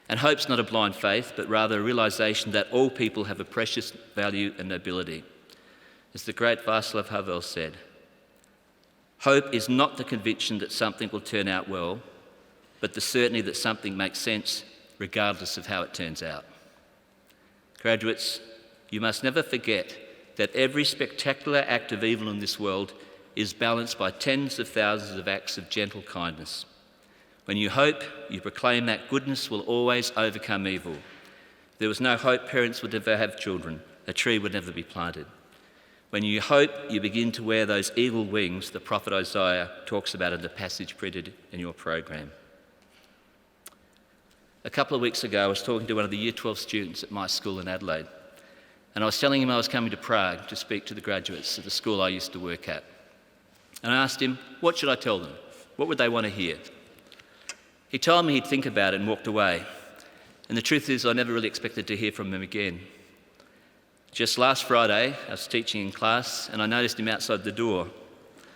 Speaker 11: And hope's not a blind faith, but rather a realisation that all people have a precious value and nobility. As the great Václav Havel said, hope is not the conviction that something will turn out well, but the certainty that something makes sense regardless of how it turns out. Graduates, you must never forget that every spectacular act of evil in this world is balanced by tens of thousands of acts of gentle kindness. When you hope, you proclaim that goodness will always overcome evil. If there was no hope, parents would never have children. A tree would never be planted. When you hope, you begin to wear those eagle wings the prophet Isaiah talks about in the passage printed in your program. A couple of weeks ago, I was talking to one of the Year 12 students at my school in Adelaide, and I was telling him I was coming to Prague to speak to the graduates at the school I used to work at. And I asked him, what should I tell them? What would they want to hear? He told me he'd think about it and walked away. And the truth is, I never really expected to hear from him again. Just last Friday, I was teaching in class, and I noticed him outside the door.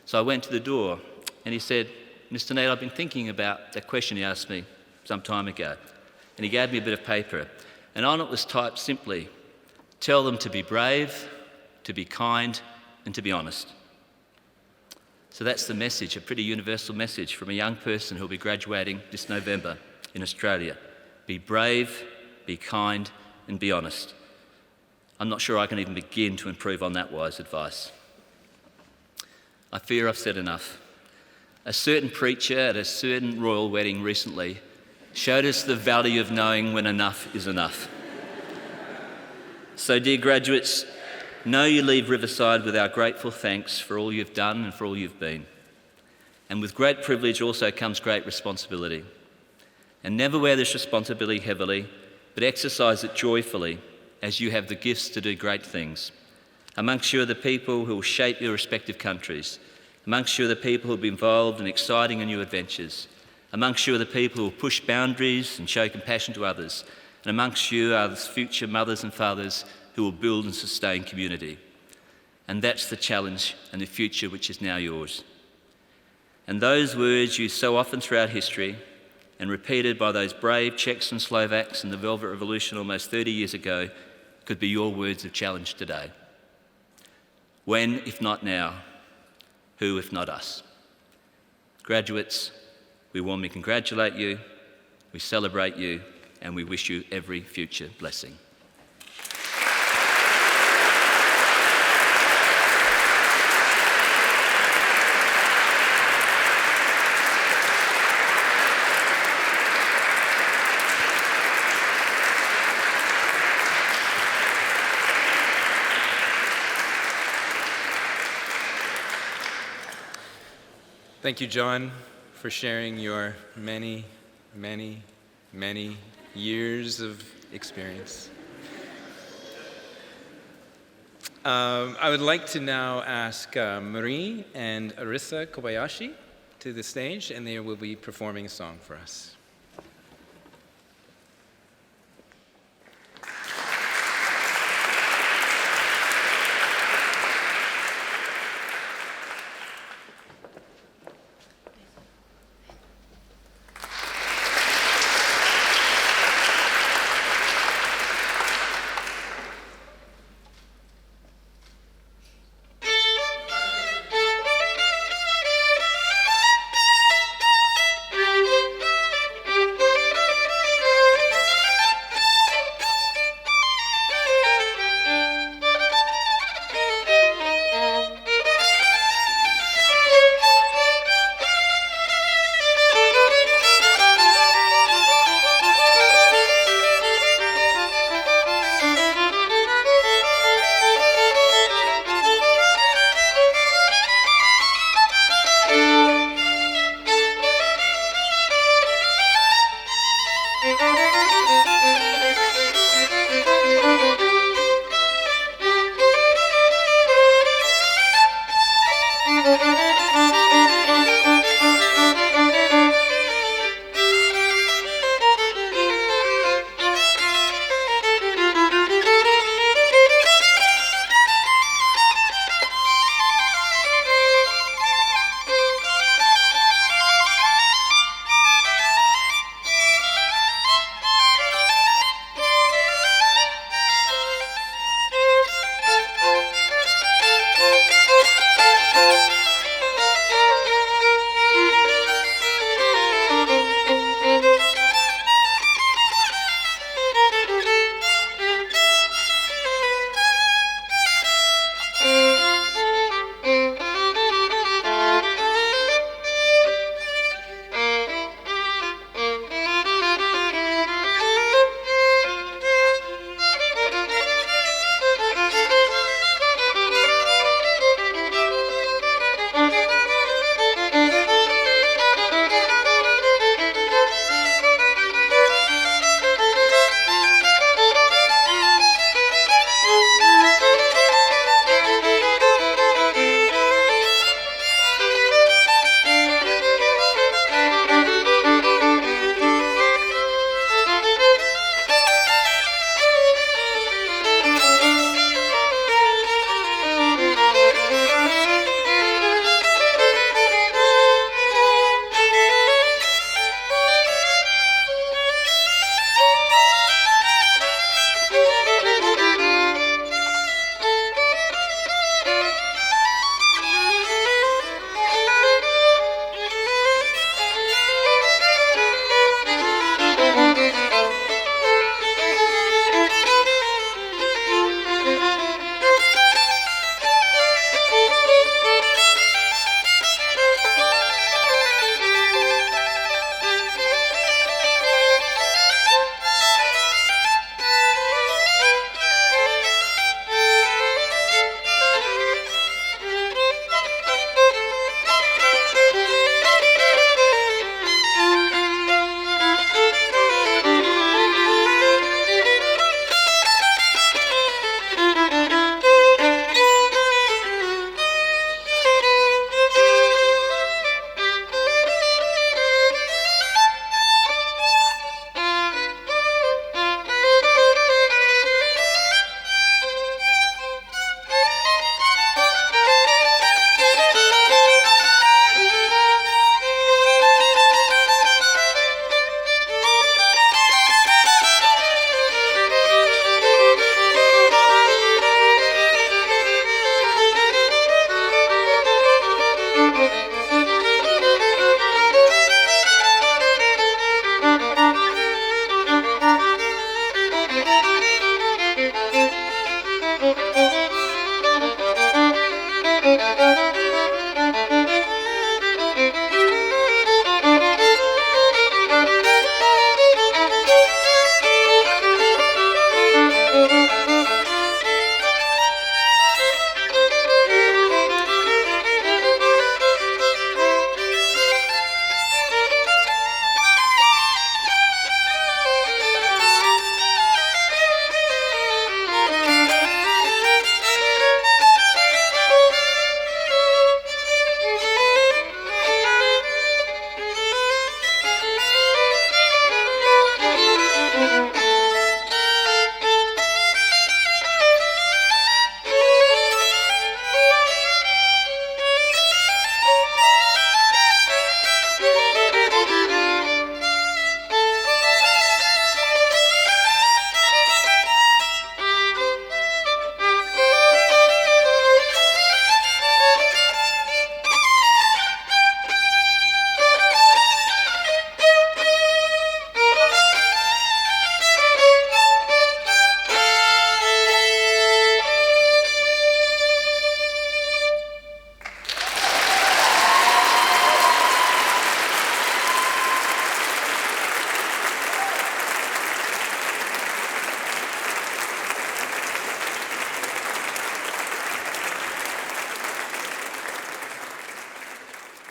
Speaker 11: So I went to the door, and he said, "Mr. Neate, I've been thinking about that question you asked me some time ago." And he gave me a bit of paper. And on it was typed simply, "Tell them to be brave, to be kind, and to be honest." So that's the message, a pretty universal message from a young person who'll be graduating this November in Australia. Be brave, be kind, and be honest. I'm not sure I can even begin to improve on that wise advice. I fear I've said enough. A certain preacher at a certain royal wedding recently showed us the value of knowing when enough is enough. So, dear graduates, know you leave Riverside with our grateful thanks for all you've done and for all you've been. And with great privilege also comes great responsibility. And never wear this responsibility heavily, but exercise it joyfully, as you have the gifts to do great things. Amongst you are the people who will shape your respective countries. Amongst you are the people who will be involved in exciting and new adventures. Amongst you are the people who will push boundaries and show compassion to others. And amongst you are the future mothers and fathers who will build and sustain community. And that's the challenge and the future which is now yours. And those words used so often throughout history and repeated by those brave Czechs and Slovaks in the Velvet Revolution almost 30 years ago could be your words of challenge today. When, if not now? Who, if not us? Graduates, we warmly congratulate you, we celebrate you, and we wish you every future blessing.
Speaker 2: Thank you, John, for sharing your many, many, many years of experience. I would like to now ask Marie and Arisa Kobayashi to the stage, and they will be performing a song for us.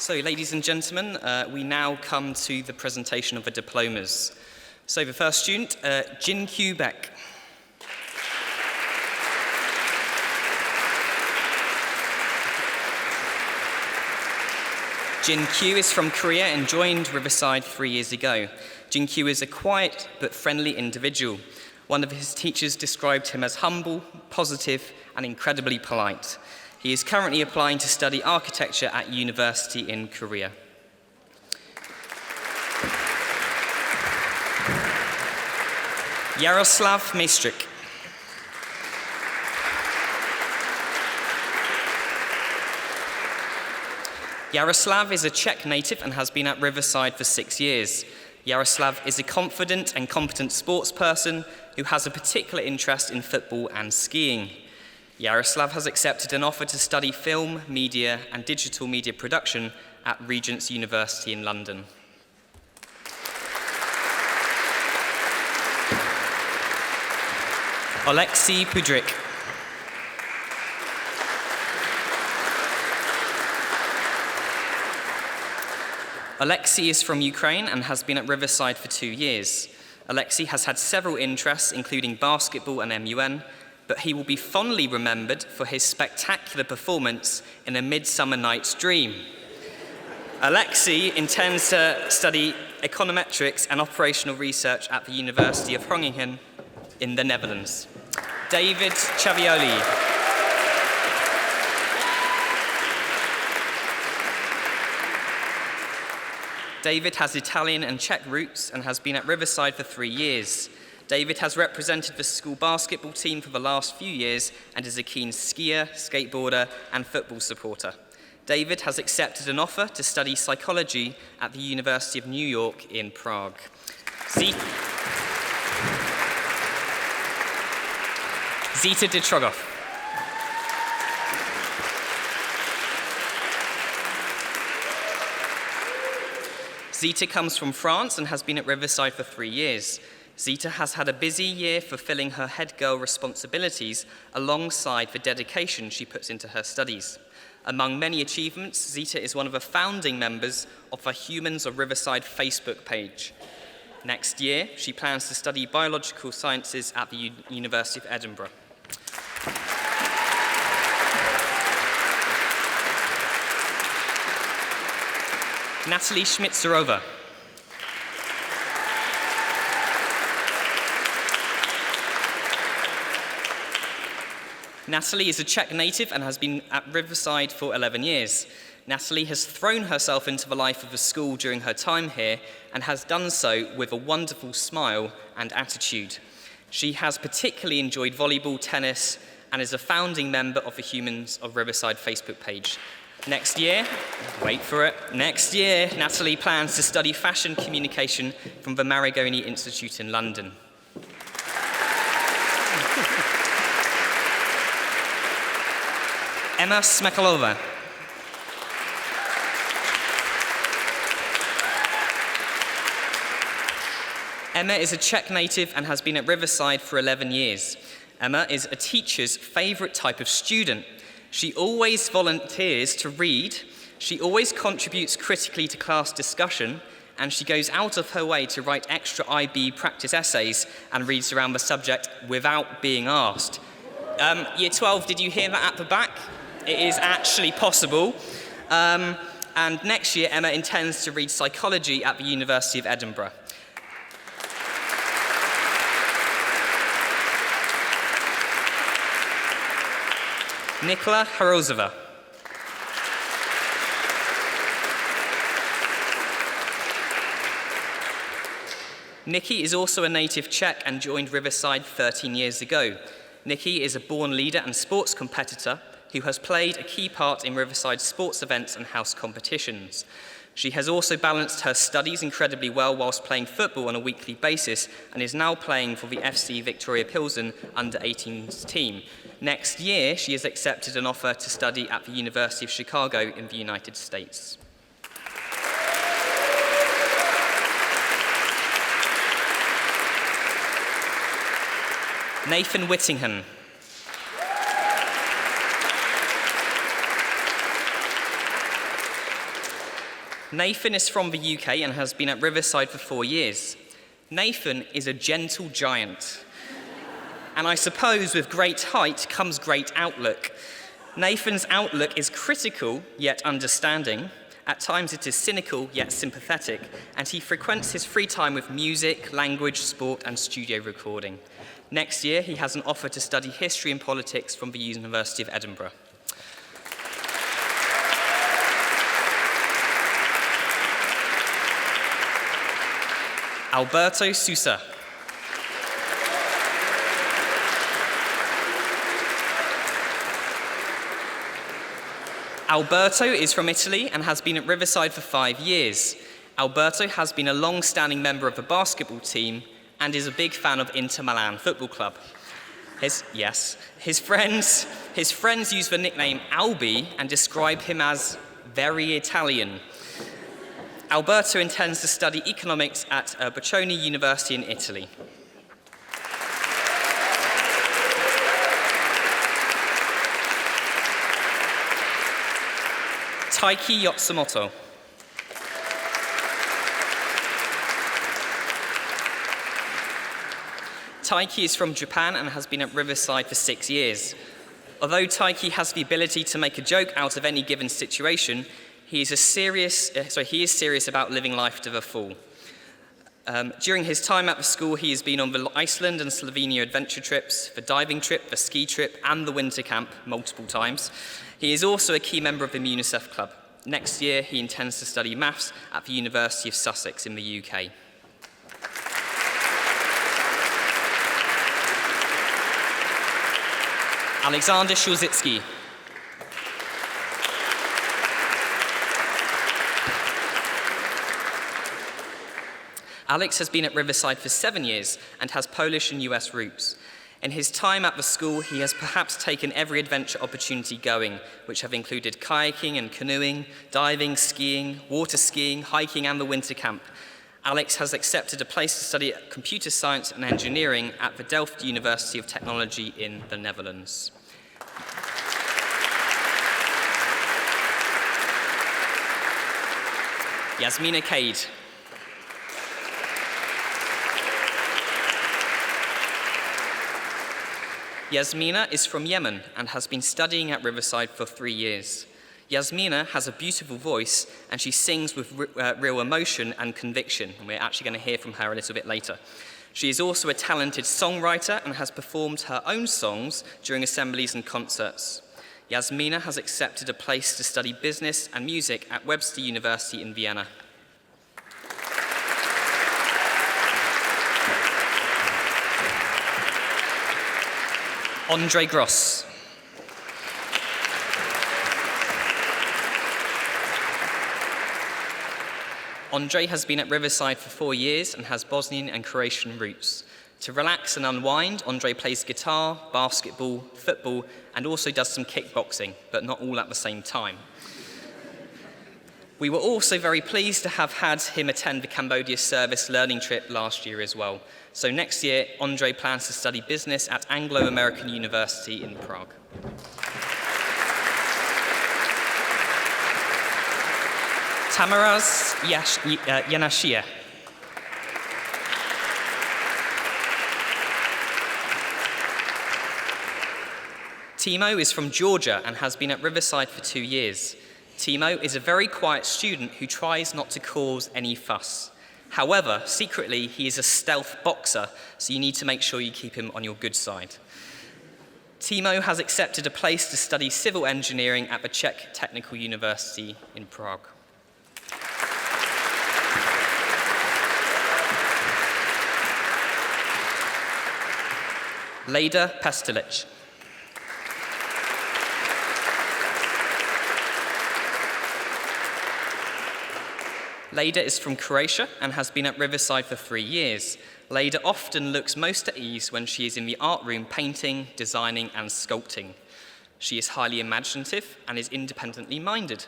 Speaker 5: So, ladies and gentlemen, we now come to the presentation of the diplomas. So, the first student, Jin Kyu Baek. Jin Kyu is from Korea and joined Riverside 3 years ago. Jin Kyu is a quiet but friendly individual. One of his teachers described him as humble, positive, and incredibly polite. He is currently applying to study architecture at university in Korea. Yaroslav Maestrik. Yaroslav is a Czech native and has been at Riverside for 6 years. Yaroslav is a confident and competent sports person who has a particular interest in football and skiing. Yaroslav has accepted an offer to study film, media, and digital media production at Regent's University in London. Oleksiy Pudrik. Oleksiy is from Ukraine and has been at Riverside for 2 years. Oleksiy has had several interests, including basketball and MUN, but he will be fondly remembered for his spectacular performance in A Midsummer Night's Dream. Oleksiy intends to study econometrics and operational research at the University of Groningen in the Netherlands. David Chavioli. David has Italian and Czech roots and has been at Riverside for 3 years. David has represented the school basketball team for the last few years and is a keen skier, skateboarder, and football supporter. David has accepted an offer to study psychology at the University of New York in Prague. Zita Ditrogov. Zita comes from France and has been at Riverside for 3 years. Zita has had a busy year fulfilling her head girl responsibilities alongside the dedication she puts into her studies. Among many achievements, Zita is one of the founding members of the Humans of Riverside Facebook page. Next year, she plans to study biological sciences at the University of Edinburgh. Natalie Schmitzerova. Natalie is a Czech native and has been at Riverside for 11 years. Natalie has thrown herself into the life of the school during her time here and has done so with a wonderful smile and attitude. She has particularly enjoyed volleyball, tennis, and is a founding member of the Humans of Riverside Facebook page. Next year, wait for it, next year, Natalie plans to study fashion communication from the Marigoni Institute in London. Emma Smekalova. Emma is a Czech native and has been at Riverside for 11 years. Emma is a teacher's favourite type of student. She always volunteers to read, she always contributes critically to class discussion, and she goes out of her way to write extra IB practice essays and reads around the subject without being asked. Year 12, did you hear that at the back? It is actually possible. And next year, Emma intends to read psychology at the University of Edinburgh. Nikola Horozova. Nikki is also a native Czech and joined Riverside 13 years ago. Nikki is a born leader and sports competitor who has played a key part in Riverside sports events and house competitions. She has also balanced her studies incredibly well whilst playing football on a weekly basis and is now playing for the FC Victoria Pilsen under-18s team. Next year, she has accepted an offer to study at the University of Chicago in the United States. Nathan Whittingham. Nathan is from the UK and has been at Riverside for 4 years. Nathan is a gentle giant. And I suppose with great height comes great outlook. Nathan's outlook is critical, yet understanding. At times it is cynical, yet sympathetic. And he frequents his free time with music, language, sport, and studio recording. Next year, he has an offer to study history and politics from the University of Edinburgh. Alberto Sousa. Alberto is from Italy and has been at Riverside for 5 years. Alberto has been a long-standing member of the basketball team and is a big fan of Inter Milan Football Club. His friends use the nickname Albi and describe him as very Italian. Alberto intends to study economics at Bocconi University in Italy. Taiki Yotsumoto. Taiki is from Japan and has been at Riverside for 6 years. Although Taiki has the ability to make a joke out of any given situation, he is serious about living life to the full. During his time at the school, he has been on the Iceland and Slovenia adventure trips, the diving trip, the ski trip, and the winter camp multiple times. He is also a key member of the UNICEF Club. Next year, he intends to study maths at the University of Sussex in the UK. Alexander Shulzitsky. Alex has been at Riverside for 7 years and has Polish and US roots. In his time at the school, he has perhaps taken every adventure opportunity going, which have included kayaking and canoeing, diving, skiing, water skiing, hiking, and the winter camp. Alex has accepted a place to study computer science and engineering at the Delft University of Technology in the Netherlands. Yasmina Cade. Yasmina is from Yemen and has been studying at Riverside for 3 years. Yasmina has a beautiful voice and she sings with real emotion and conviction, and we're actually going to hear from her a little bit later. She is also a talented songwriter and has performed her own songs during assemblies and concerts. Yasmina has accepted a place to study business and music at Webster University in Vienna. Andre Gross. Andre has been at Riverside for 4 years and has Bosnian and Croatian roots. To relax and unwind, Andre plays guitar, basketball, football, and also does some kickboxing, but not all at the same time. We were also very pleased to have had him attend the Cambodia Service learning trip last year as well. So next year, Andre plans to study business at Anglo-American University in Prague. Tamaraz Yanashia. Timo is from Georgia and has been at Riverside for 2 years. Timo is a very quiet student who tries not to cause any fuss. However, secretly, he is a stealth boxer, so you need to make sure you keep him on your good side. Timo has accepted a place to study civil engineering at the Czech Technical University in Prague. Leda Pastelic. Leda is from Croatia and has been at Riverside for 3 years. Leda often looks most at ease when she is in the art room painting, designing, and sculpting. She is highly imaginative and is independently minded.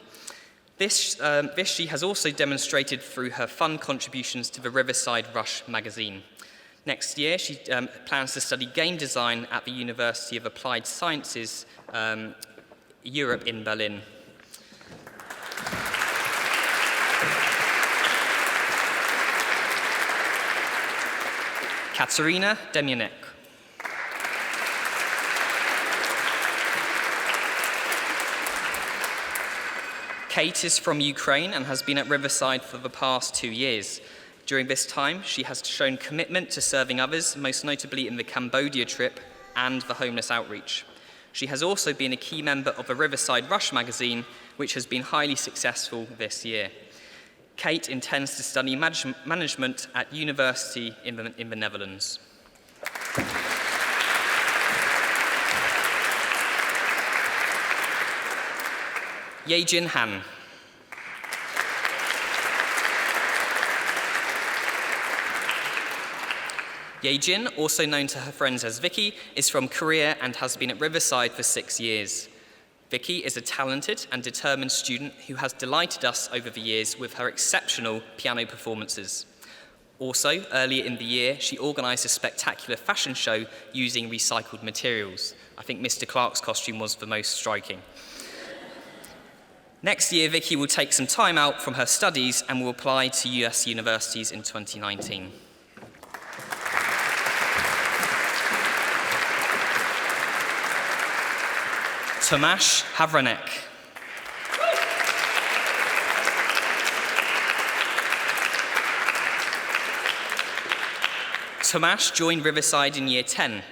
Speaker 5: This she has also demonstrated through her fun contributions to the Riverside Rush magazine. Next year, she plans to study game design at the University of Applied Sciences, Europe in Berlin. Katerina Demyanek. Kate is from Ukraine and has been at Riverside for the past 2 years. During this time, she has shown commitment to serving others, most notably in the Cambodia trip and the homeless outreach. She has also been a key member of the Riverside Rush magazine, which has been highly successful this year. Kate intends to study management at university in the Netherlands. Dae Jin Han. Dae Jin, also known to her friends as Vicky, is from Korea and has been at Riverside for 6 years. Vicky is a talented and determined student who has delighted us over the years with her exceptional piano performances. Also, earlier in the year, she organised a spectacular fashion show using recycled materials. I think Mr. Clarke's costume was the most striking. Next year, Vicky will take some time out from her studies and will apply to US universities in 2019. Tomáš Havranek. Tomáš joined Riverside in year 10.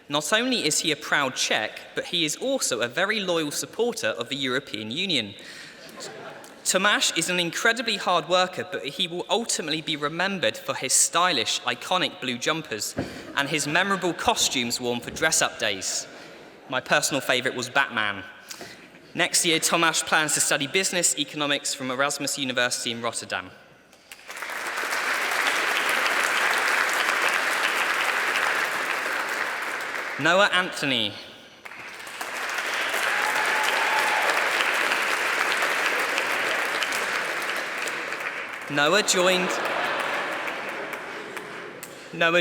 Speaker 5: Not only is he a proud Czech, but he is also a very loyal supporter of the European Union. Tomáš is an incredibly hard worker, but he will ultimately be remembered for his stylish, iconic blue jumpers and his memorable costumes worn for dress-up days. My personal favourite was Batman. Next year, Tomáš plans to study business economics from Erasmus University in Rotterdam. Noah Anthony. Noah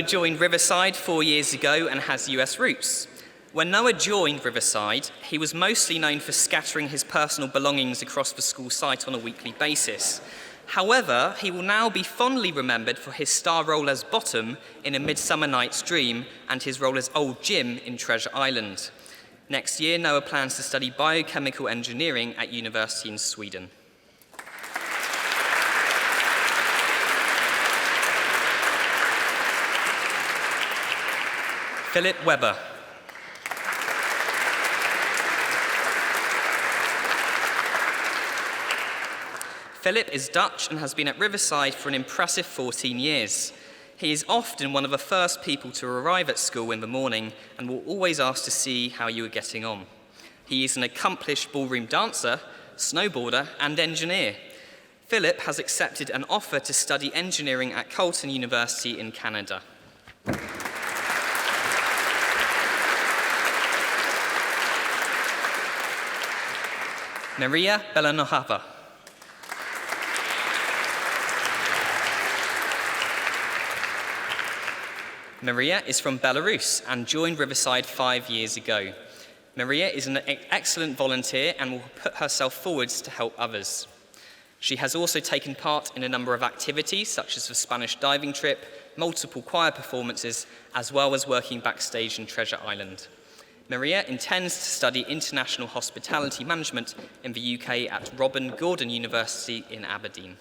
Speaker 5: joined Riverside 4 years ago and has US roots. When Noah joined Riverside, he was mostly known for scattering his personal belongings across the school site on a weekly basis. However, he will now be fondly remembered for his star role as Bottom in A Midsummer Night's Dream and his role as Old Jim in Treasure Island. Next year, Noah plans to study biochemical engineering at university in Sweden. Philip Weber. Philip is Dutch and has been at Riverside for an impressive 14 years. He is often one of the first people to arrive at school in the morning and will always ask to see how you are getting on. He is an accomplished ballroom dancer, snowboarder, and engineer. Philip has accepted an offer to study engineering at Colton University in Canada. Maria Belanova. Maria is from Belarus and joined Riverside 5 years ago. Maria is an excellent volunteer and will put herself forwards to help others. She has also taken part in a number of activities such as the Spanish diving trip, multiple choir performances, as well as working backstage in Treasure Island. Maria intends to study international hospitality management in the UK at Robin Gordon University in Aberdeen.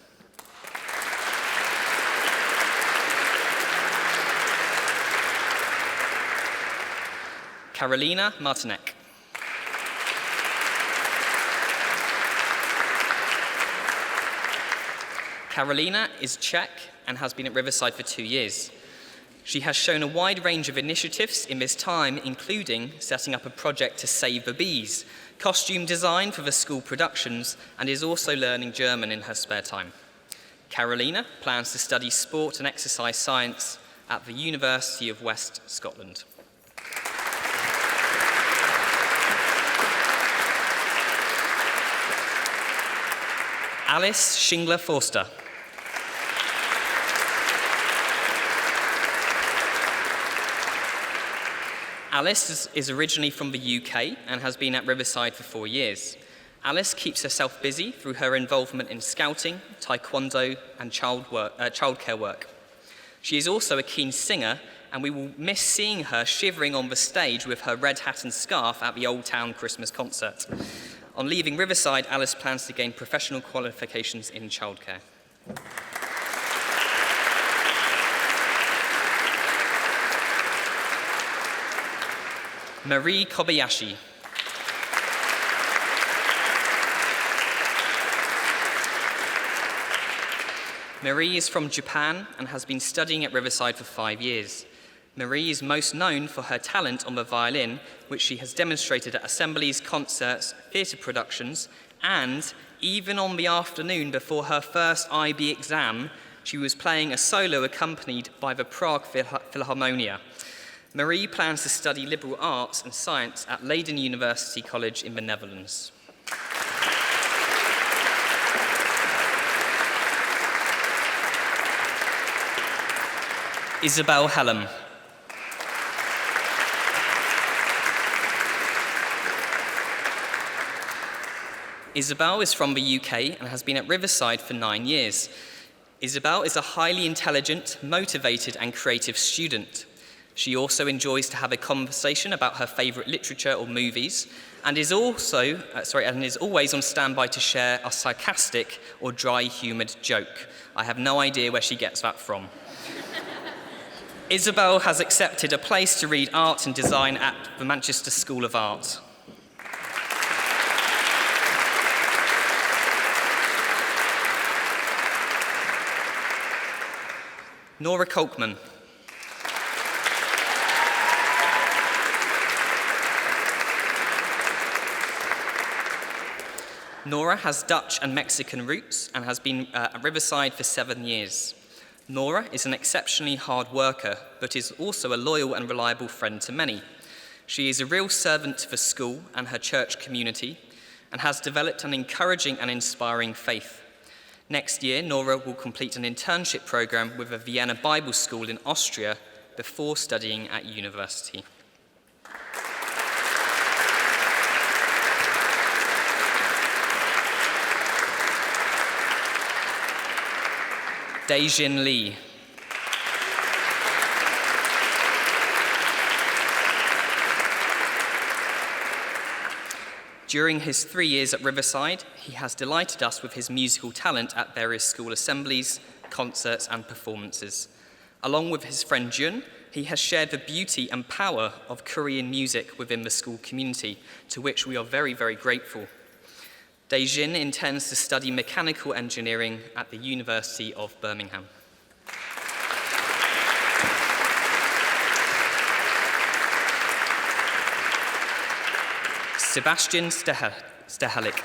Speaker 5: Karolina Martinek. Karolina is Czech and has been at Riverside for 2 years. She has shown a wide range of initiatives in this time, including setting up a project to save the bees, costume design for the school productions, and is also learning German in her spare time. Karolina plans to study sport and exercise science at the University of West Scotland. Alice Schingler-Forster. Alice is originally from the UK and has been at Riverside for 4 years. Alice keeps herself busy through her involvement in scouting, taekwondo, and childcare work. She is also a keen singer and we will miss seeing her shivering on the stage with her red hat and scarf at the Old Town Christmas concert. On leaving Riverside, Alice plans to gain professional qualifications in childcare. Marie Kobayashi. Marie is from Japan and has been studying at Riverside for 5 years. Marie is most known for her talent on the violin, which she has demonstrated at assemblies, concerts, theatre productions, and even on the afternoon before her first IB exam, she was playing a solo accompanied by the Prague Philharmonia. Marie plans to study liberal arts and science at Leiden University College in the Netherlands. Isabel Hallam. Isabel is from the UK and has been at Riverside for 9 years. Isabel is a highly intelligent, motivated and creative student. She also enjoys to have a conversation about her favourite literature or movies and is always on standby to share a sarcastic or dry humoured joke. I have no idea where she gets that from. Isabel has accepted a place to read art and design at the Manchester School of Art. Nora Kolkman. Nora has Dutch and Mexican roots and has been at Riverside for 7 years. Nora is an exceptionally hard worker, but is also a loyal and reliable friend to many. She is a real servant to the school and her church community, and has developed an encouraging and inspiring faith. Next year, Nora will complete an internship program with a Vienna Bible School in Austria before studying at university. Dae Jin Lee. During his 3 years at Riverside, he has delighted us with his musical talent at various school assemblies, concerts and performances. Along with his friend Jun, he has shared the beauty and power of Korean music within the school community, to which we are very, very grateful. Dae Jin intends to study mechanical engineering at the University of Birmingham. Sebastian Stehalik.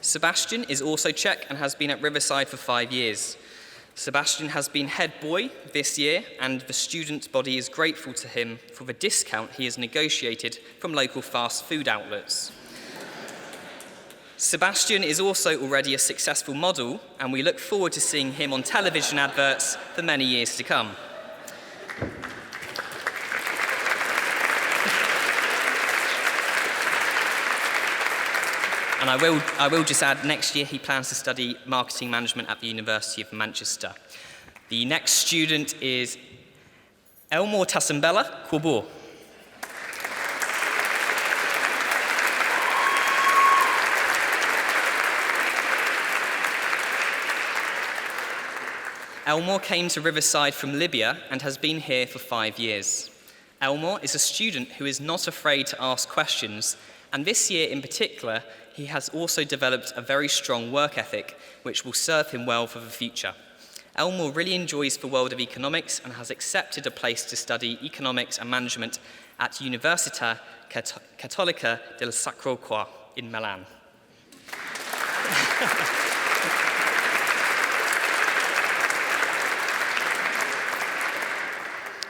Speaker 5: Sebastian is also Czech and has been at Riverside for 5 years. Sebastian has been head boy this year, and the student body is grateful to him for the discount he has negotiated from local fast food outlets. Sebastian is also already a successful model, and we look forward to seeing him on television adverts for many years to come. And I will just add, next year he plans to study marketing management at the University of Manchester. The next student is Elmore Tasambella Kwabur. Elmore came to Riverside from Libya and has been here for 5 years. Elmore is a student who is not afraid to ask questions, and this year in particular, he has also developed a very strong work ethic, which will serve him well for the future. Elmore really enjoys the world of economics and has accepted a place to study economics and management at Università Cattolica del Sacro Cuore in Milan.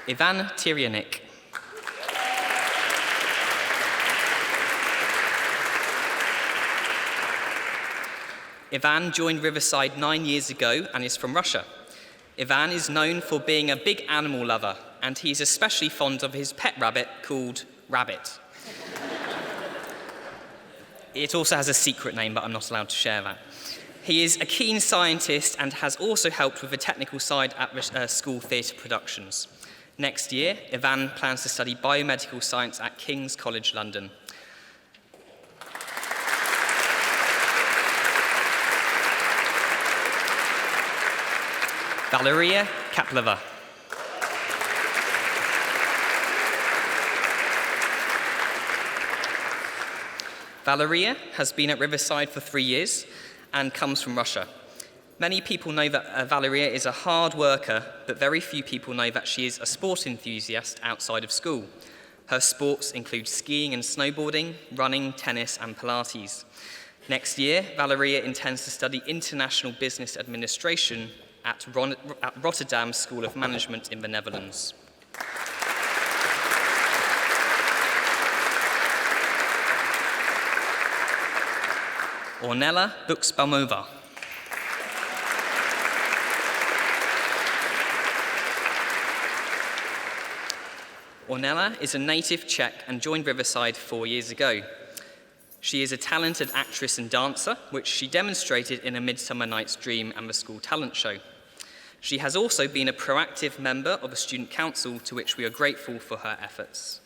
Speaker 5: Ivan Tyryanik. Ivan joined Riverside 9 years ago and is from Russia. Ivan is known for being a big animal lover, and he's especially fond of his pet rabbit called Rabbit. It also has a secret name, but I'm not allowed to share that. He is a keen scientist and has also helped with the technical side at school theatre productions. Next year, Ivan plans to study biomedical science at King's College London. Valeria Kaplova. Valeria has been at Riverside for 3 years and comes from Russia. Many people know that Valeria is a hard worker, but very few people know that she is a sport enthusiast outside of school. Her sports include skiing and snowboarding, running, tennis, and Pilates. Next year, Valeria intends to study International Business Administration at Rotterdam School of Management in the Netherlands. Ornella Buxbaumova. Ornella is a native Czech and joined Riverside 4 years ago. She is a talented actress and dancer, which she demonstrated in A Midsummer Night's Dream and the school talent show. She has also been a proactive member of a student council, to which we are grateful for her efforts.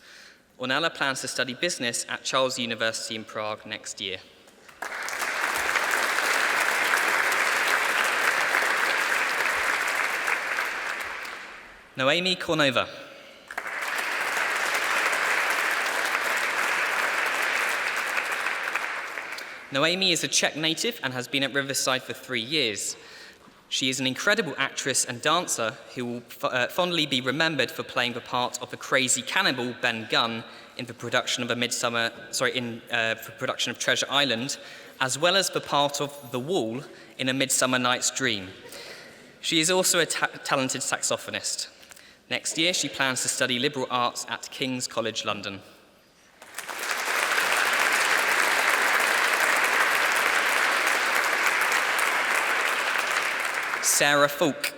Speaker 5: Ornella plans to study business at Charles University in Prague next year. Noemi Kornova. Noemi is a Czech native and has been at Riverside for 3 years. She is an incredible actress and dancer who will fondly be remembered for playing the part of the crazy cannibal Ben Gunn in the production of production of Treasure Island, as well as the part of The Wall in A Midsummer Night's Dream. She is also a talented saxophonist. Next year, she plans to study liberal arts at King's College London. Sarah Falk.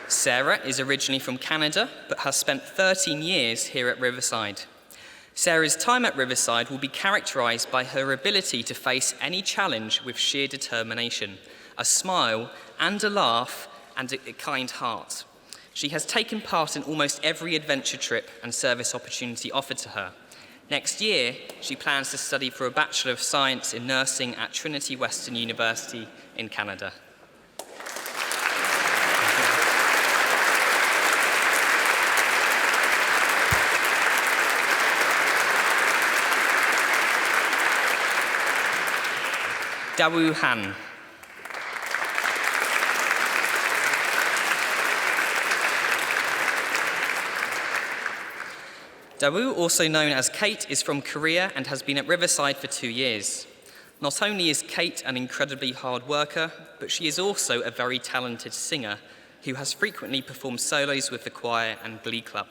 Speaker 5: Sarah is originally from Canada, but has spent 13 years here at Riverside. Sarah's time at Riverside will be characterized by her ability to face any challenge with sheer determination, a smile and a laugh, and a kind heart. She has taken part in almost every adventure trip and service opportunity offered to her. Next year, she plans to study for a Bachelor of Science in Nursing at Trinity Western University in Canada. Daewoo Han. Daewoo, also known as Kate, is from Korea and has been at Riverside for 2 years. Not only is Kate an incredibly hard worker, but she is also a very talented singer who has frequently performed solos with the choir and Glee Club.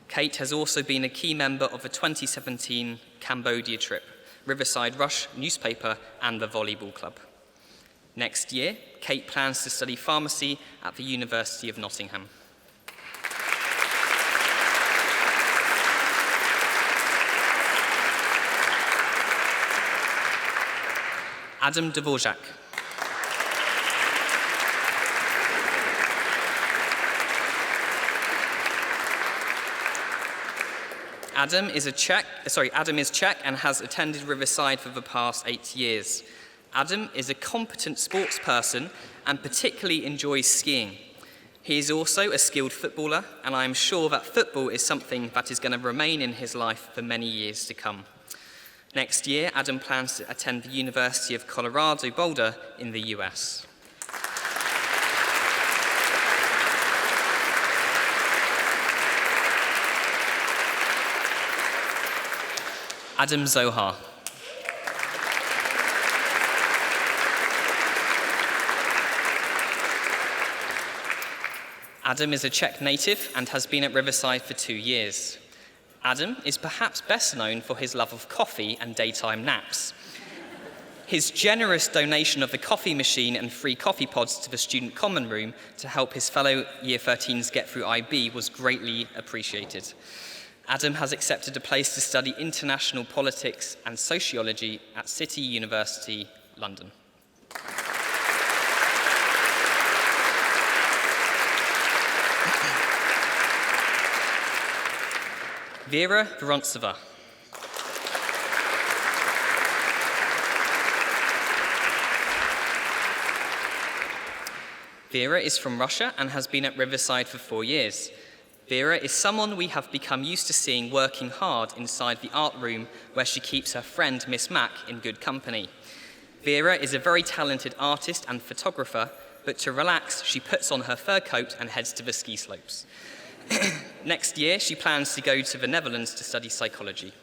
Speaker 5: Kate has also been a key member of the 2017 Cambodia trip, Riverside Rush newspaper, and the volleyball club. Next year, Kate plans to study pharmacy at the University of Nottingham. Adam Dvorak. Adam is Czech and has attended Riverside for the past 8 years. Adam is a competent sports person and particularly enjoys skiing. He is also a skilled footballer, and I am sure that football is something that is going to remain in his life for many years to come. Next year, Adam plans to attend the University of Colorado Boulder in the US. Adam Zohar. Adam is a Czech native and has been at Riverside for 2 years. Adam is perhaps best known for his love of coffee and daytime naps. His generous donation of the coffee machine and free coffee pods to the student common room to help his fellow Year 13s get through IB was greatly appreciated. Adam has accepted a place to study international politics and sociology at City University, London. Vera Vorontsova. Vera is from Russia and has been at Riverside for 4 years. Vera is someone we have become used to seeing working hard inside the art room where she keeps her friend Miss Mac in good company. Vera is a very talented artist and photographer, but to relax, she puts on her fur coat and heads to the ski slopes. Next year, she plans to go to the Netherlands to study psychology.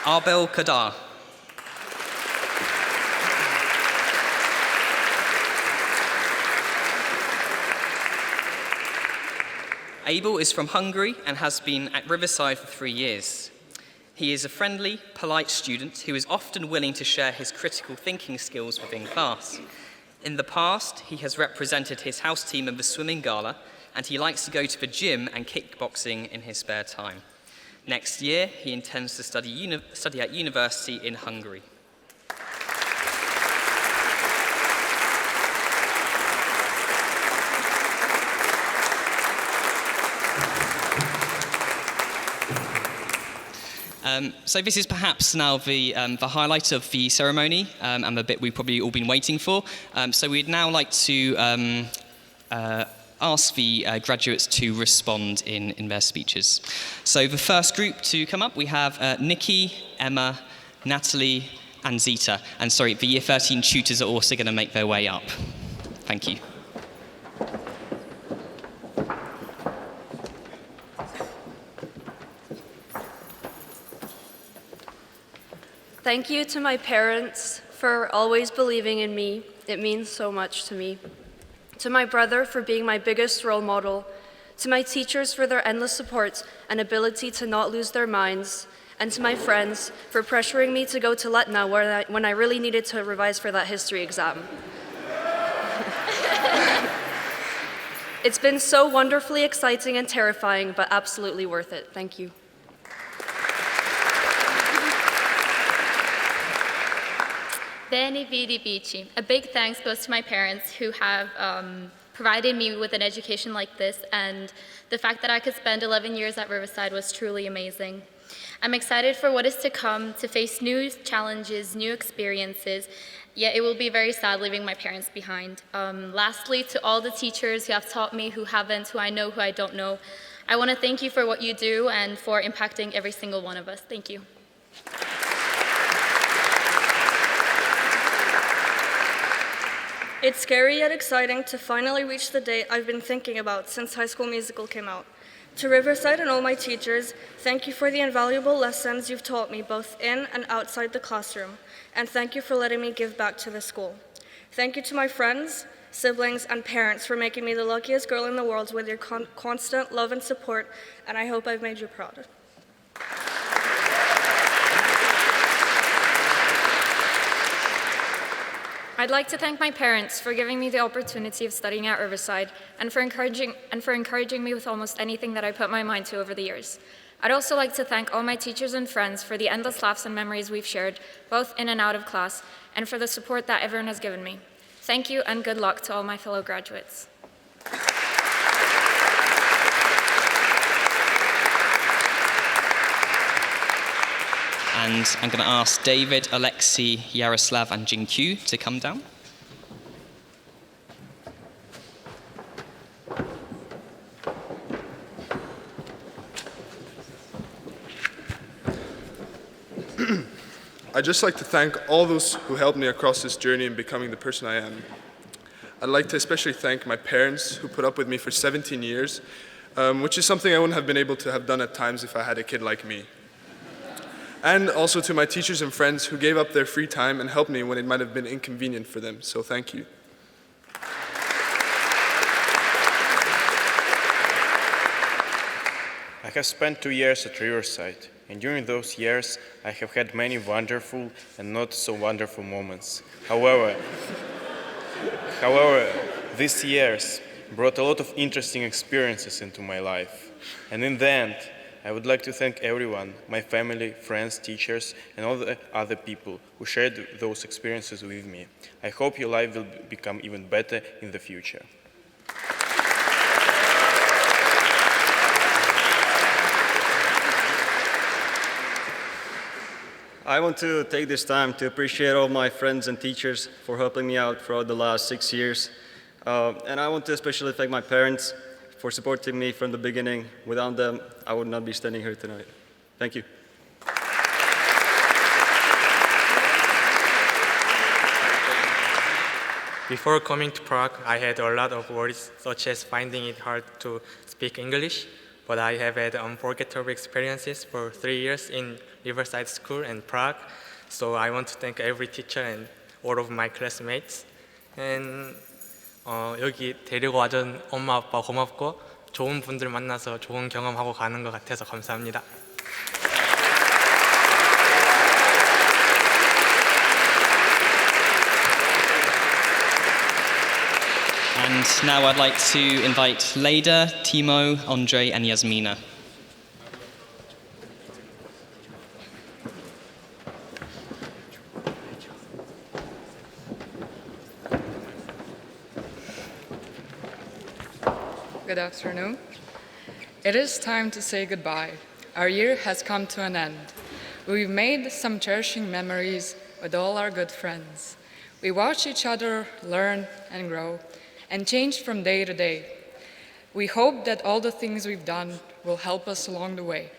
Speaker 5: Arbel Kadar. Abel is from Hungary and has been at Riverside for 3 years. He is a friendly, polite student who is often willing to share his critical thinking skills within class. In the past, he has represented his house team in the swimming gala, and he likes to go to the gym and kickboxing in his spare time. Next year, he intends to study at university in Hungary. So this is perhaps now the highlight of the ceremony and the bit we've probably all been waiting for. So we'd now like to ask the graduates to respond in their speeches. So the first group to come up, we have Nikki, Emma, Natalie, and Zita. And sorry, the Year 13 tutors are also going to make their way up. Thank you.
Speaker 12: Thank you to my parents for always believing in me. It means so much to me. To my brother for being my biggest role model. To my teachers for their endless support and ability to not lose their minds. And to my friends for pressuring me to go to Letna when I really needed to revise for that history exam. It's been so wonderfully exciting and terrifying, but absolutely worth it. Thank you.
Speaker 13: Benediction. A big thanks goes to my parents who have provided me with an education like this, and the fact that I could spend 11 years at Riverside was truly amazing. I'm excited for what is to come, to face new challenges, new experiences, yet it will be very sad leaving my parents behind. Lastly, to all the teachers who have taught me, who haven't, who I know, who I don't know, I want to thank you for what you do and for impacting every single one of us. Thank you.
Speaker 12: It's scary yet exciting to finally reach the date I've been thinking about since High School Musical came out. To Riverside and all my teachers, thank you for the invaluable lessons you've taught me both in and outside the classroom, and thank you for letting me give back to the school. Thank you to my friends, siblings, and parents for making me the luckiest girl in the world with your constant love and support, and I hope I've made you proud.
Speaker 14: I'd like to thank my parents for giving me the opportunity of studying at Riverside and for encouraging me with almost anything that I put my mind to over the years. I'd also like to thank all my teachers and friends for the endless laughs and memories we've shared, both in and out of class, and for the support that everyone has given me. Thank you and good luck to all my fellow graduates.
Speaker 5: And I'm going to ask David, Alexei, Yaroslav, and Jinkyu to come down.
Speaker 15: I'd just like to thank all those who helped me across this journey in becoming the person I am. I'd like to especially thank my parents who put up with me for 17 years, which is something I wouldn't have been able to have done at times if I had a kid like me. And also to my teachers and friends who gave up their free time and helped me when it might have been inconvenient for them, so thank you.
Speaker 16: I have spent 2 years at Riverside, and during those years, I have had many wonderful and not so wonderful moments. However, these years brought a lot of interesting experiences into my life. And in the end, I would like to thank everyone, my family, friends, teachers, and all the other people who shared those experiences with me. I hope your life will become even better in the future.
Speaker 17: I want to take this time to appreciate all my friends and teachers for helping me out throughout the last 6 years. And I want to especially thank my parents for supporting me from the beginning. Without them, I would not be standing here tonight. Thank you.
Speaker 18: Before coming to Prague, I had a lot of worries, such as finding it hard to speak English, but I have had unforgettable experiences for 3 years in Riverside School and Prague, so I want to thank every teacher and all of my classmates. And 여기 데리고 와준 엄마 아빠 고맙고 좋은 분들 만나서 좋은 경험하고 가는 것 같아서 감사합니다.
Speaker 5: And now I'd like to invite Leda, Timo, Andre, and Yasmina.
Speaker 19: Good afternoon. It is time to say goodbye. Our year has come to an end. We've made some cherishing memories with all our good friends. We watch each other learn and grow and change from day to day. We hope that all the things we've done will help us along the way.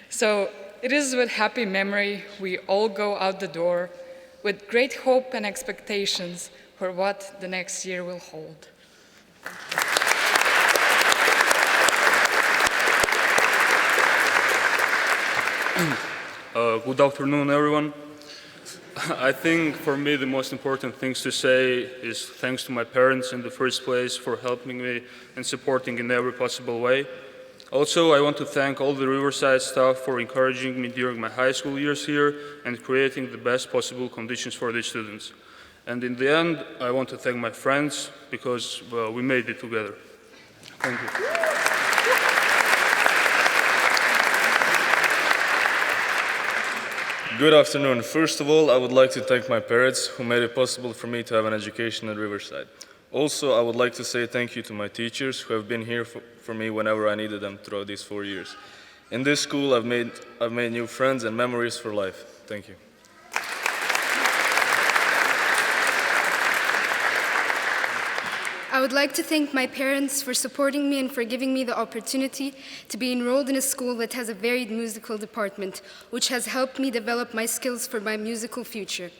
Speaker 19: So it is with happy memory we all go out the door with great hope and expectations for what the next year will hold.
Speaker 20: Good afternoon, everyone. I think for me the most important things to say is thanks to my parents in the first place for helping me and supporting in every possible way. Also, I want to thank all the Riverside staff for encouraging me during my high school years here and creating the best possible conditions for the students. And in the end, I want to thank my friends because, well, we made it together. Thank you.
Speaker 21: Good afternoon. First of all, I would like to thank my parents who made it possible for me to have an education at Riverside. Also, I would like to say thank you to my teachers who have been here for me whenever I needed them throughout these 4 years. In this school, I've made new friends and memories for life. Thank you.
Speaker 1: I would like to thank my parents for supporting me and for giving me the opportunity to be enrolled in a school that has a varied musical department, which has helped me develop my skills for my musical future.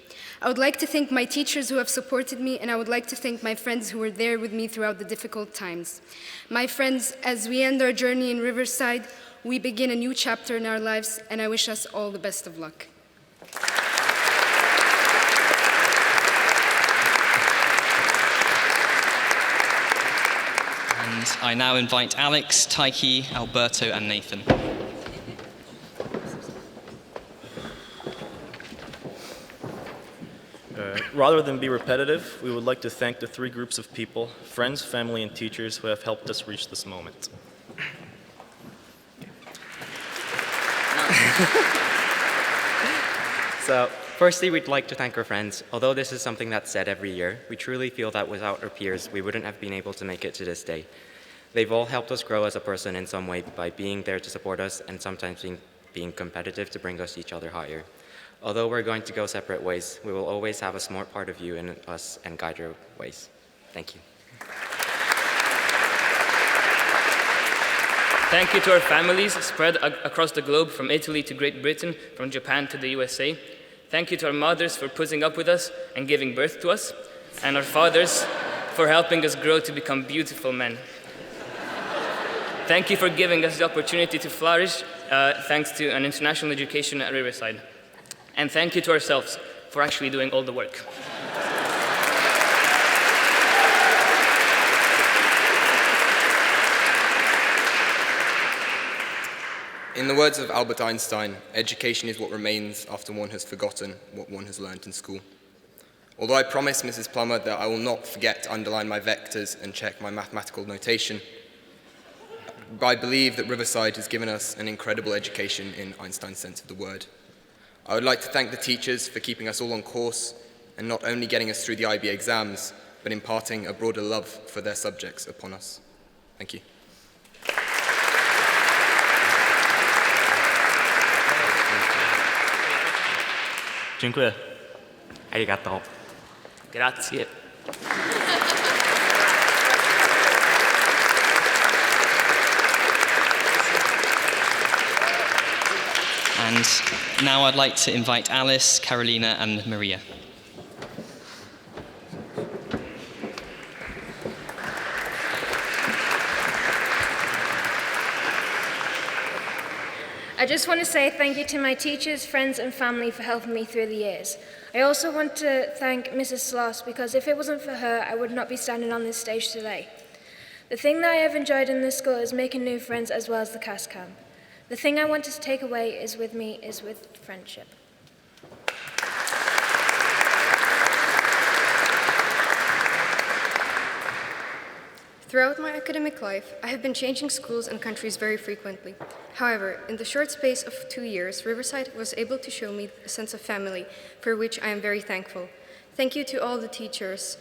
Speaker 1: I would like to thank my teachers who have supported me, and I would like to thank my friends who were there with me throughout the difficult times. My friends, as we end our journey in Riverside, we begin a new chapter in our lives, and I wish us all the best of luck.
Speaker 5: And I now invite Alex, Taiki, Alberto, and Nathan.
Speaker 22: Rather than be repetitive, we would like to thank the 3 groups of people, friends, family, and teachers who have helped us reach this moment.
Speaker 23: So, firstly, we'd like to thank our friends. Although this is something that's said every year, we truly feel that without our peers, we wouldn't have been able to make it to this day. They've all helped us grow as a person in some way by being there to support us and sometimes being competitive to bring us each other higher. Although we're going to go separate ways, we will always have a smart part of you in us and guide our ways. Thank you.
Speaker 24: Thank you to our families spread across the globe, from Italy to Great Britain, from Japan to the USA. Thank you to our mothers for putting up with us and giving birth to us, and our fathers for helping us grow to become beautiful men. Thank you for giving us the opportunity to flourish thanks to an international education at Riverside. And thank you to ourselves for actually doing all the work.
Speaker 4: In the words of Albert Einstein, education is what remains after one has forgotten what one has learned in school. Although I promise Mrs. Plummer that I will not forget to underline my vectors and check my mathematical notation, I believe that Riverside has given us an incredible education in Einstein's sense of the word. I would like to thank the teachers for keeping us all on course and not only getting us through the IB exams, but imparting a broader love for their subjects upon us. Thank you.
Speaker 11: Dziękuję. Arigato.
Speaker 24: Grazie.
Speaker 5: And now I'd like to invite Alice, Carolina, and Maria.
Speaker 7: I just want to say thank you to my teachers, friends, and family for helping me through the years. I also want to thank Mrs. Sloss because if it wasn't for her, I would not be standing on this stage today. The thing that I have enjoyed in this school is making new friends as well as the CAS camp. The thing I want to take away is with friendship.
Speaker 1: Throughout my academic life, I have been changing schools and countries very frequently. However, in the short space of 2 years, Riverside was able to show me a sense of family, for which I am very thankful. Thank you to all the teachers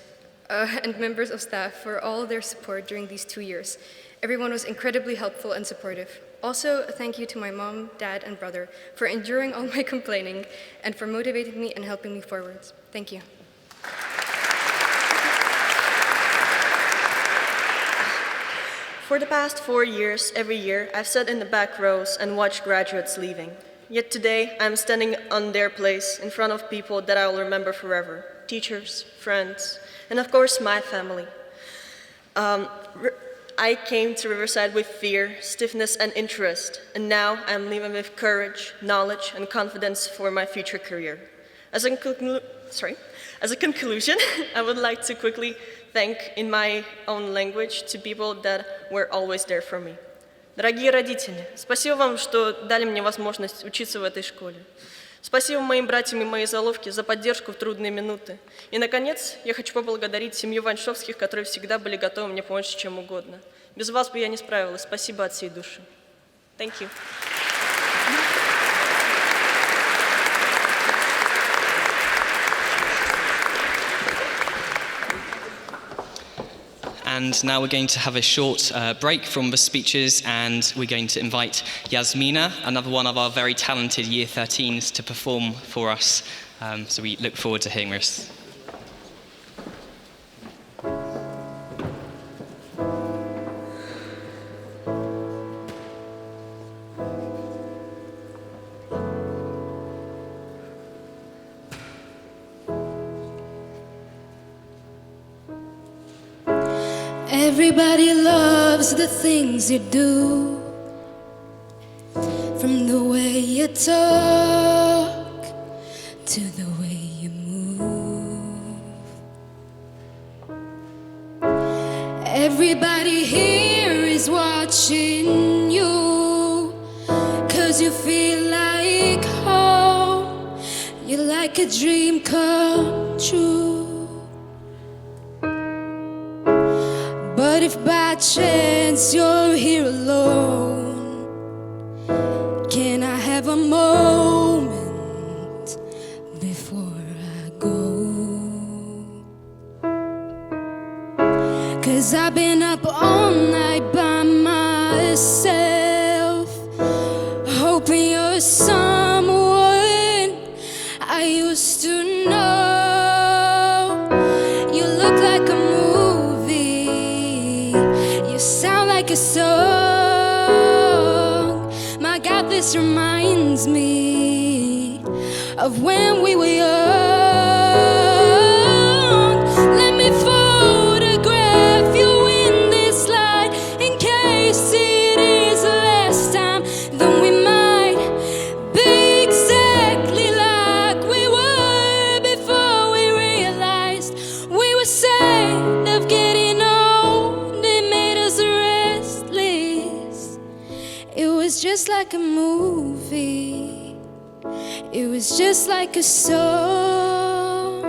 Speaker 1: and members of staff for all their support during these 2 years. Everyone was incredibly helpful and supportive. Also, a thank you to my mom, dad, and brother for enduring all my complaining and for motivating me and helping me forward. Thank you.
Speaker 8: For the past 4 years, every year, I've sat in the back rows and watched graduates leaving. Yet today, I'm standing on their place in front of people that I'll remember forever. Teachers, friends, and of course, my family. I came to Riverside with fear, stiffness, and interest, and now I'm leaving with courage, knowledge, and confidence for my future career. As a conclusion, I would like to quickly thank in my own language to people that were always there for me. Дорогие родители, спасибо вам, что дали мне возможность учиться в этой школе. Спасибо моим братьям и моей заловке за поддержку в трудные минуты. И, наконец, я хочу поблагодарить семью Ваншовских, которые всегда были готовы мне помочь чем угодно. Без вас бы я не справилась. Спасибо от всей души. Thank you.
Speaker 5: And now we're going to have a short break from the speeches, and we're going to invite Yasmina, another one of our very talented Year 13s, to perform for us. So we look forward to hearing this.
Speaker 9: Everybody loves the things you do, from the way you talk to the way you move. Everybody here is watching you, 'cause you feel like home. You're like a dream come true. But if by chance you're here alone, can I have a moment before I go? 'Cause I've been up all night by myself, hoping you're someone I used to know. You look like a sound like a song. My God, this reminds me of when we were young. Let me photograph you in this light, in case it is the last time. Then we might be exactly like we were before we realized we were sad of getting old. It was just just like a movie. It was just like a song.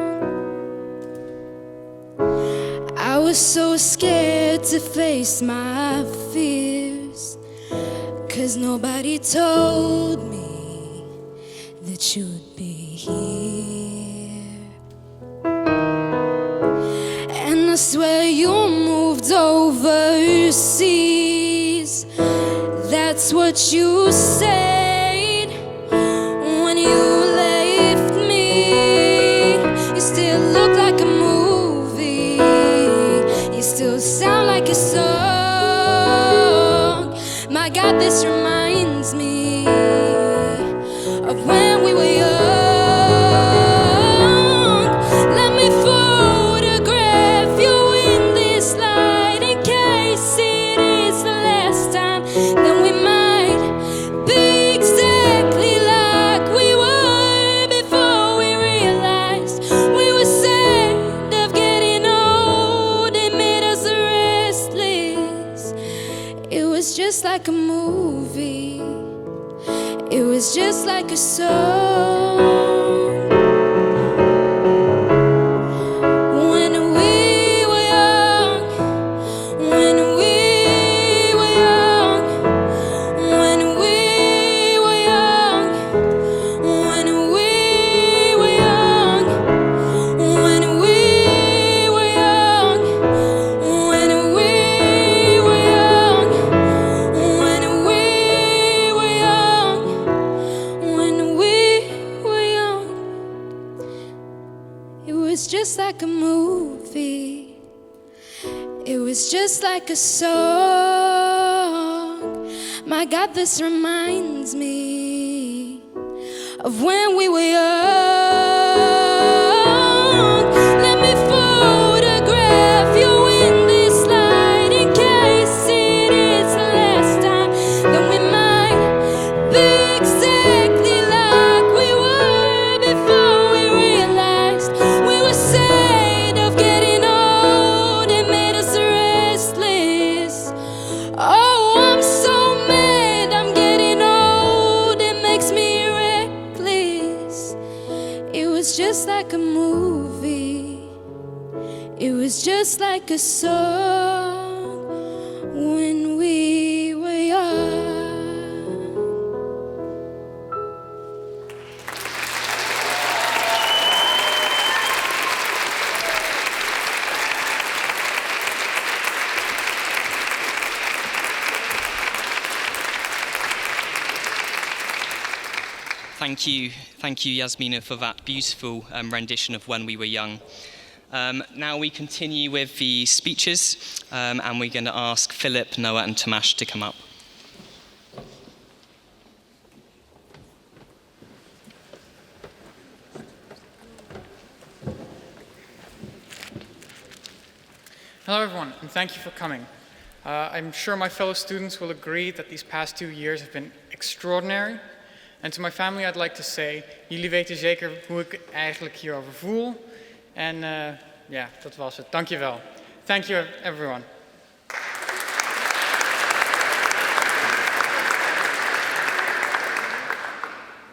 Speaker 9: I was so scared to face my fears, 'cause nobody told me that you'd be here. And I swear you moved overseas. That's what you said when you left me. You still look like a movie. You still sound like a song. My God, this reminds me of when we were young. Let me photograph you in this light in case it is the last time. Then we might be exactly like we were before we realized we were scared of getting old. It made us restless. It was just like a movie. It was just like a song. When we were young, when we were young, when we were young, when we were young, when we were young, when we were young, when we were young, when we were young. It was just like a movie. It was just like a song. My God, this reminds me of when we were young. Let me photograph you in this light in case it is the last time. Then we might be exactly like we were before we realized we were scared of getting old. It made us restless. Oh, I'm so mad I'm getting old. It makes me reckless. It was just like a movie. It was just like a song when we were young.
Speaker 5: Thank you, Yasmina, for that beautiful rendition of When We Were Young. Now we continue with the speeches, and we're going to ask Philip, Noah, and Tomasz to come up.
Speaker 2: Hello everyone, and thank you for coming. I'm sure my fellow students will agree that these past 2 years have been extraordinary. And to my family I'd like to say, jullie weten zeker hoe ik eigenlijk hierover voel. En ja, dat was het. Dank je wel. Thank you everyone.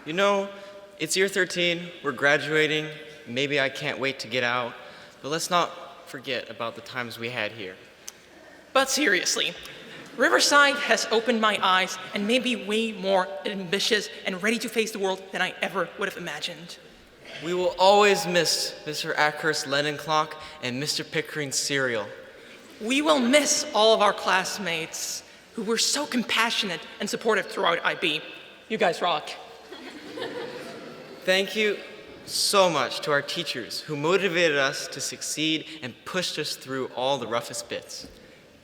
Speaker 3: You know, it's year 13, we're graduating, maybe I can't wait to get out, but let's not forget about the times we had here.
Speaker 6: But seriously, Riverside has opened my eyes and made me way more ambitious and ready to face the world than I ever would have imagined.
Speaker 3: We will always miss Mr. Ackhurst's Lennon clock and Mr. Pickering's cereal.
Speaker 6: We will miss all of our classmates who were so compassionate and supportive throughout IB. You guys rock.
Speaker 3: Thank you so much to our teachers who motivated us to succeed and pushed us through all the roughest bits.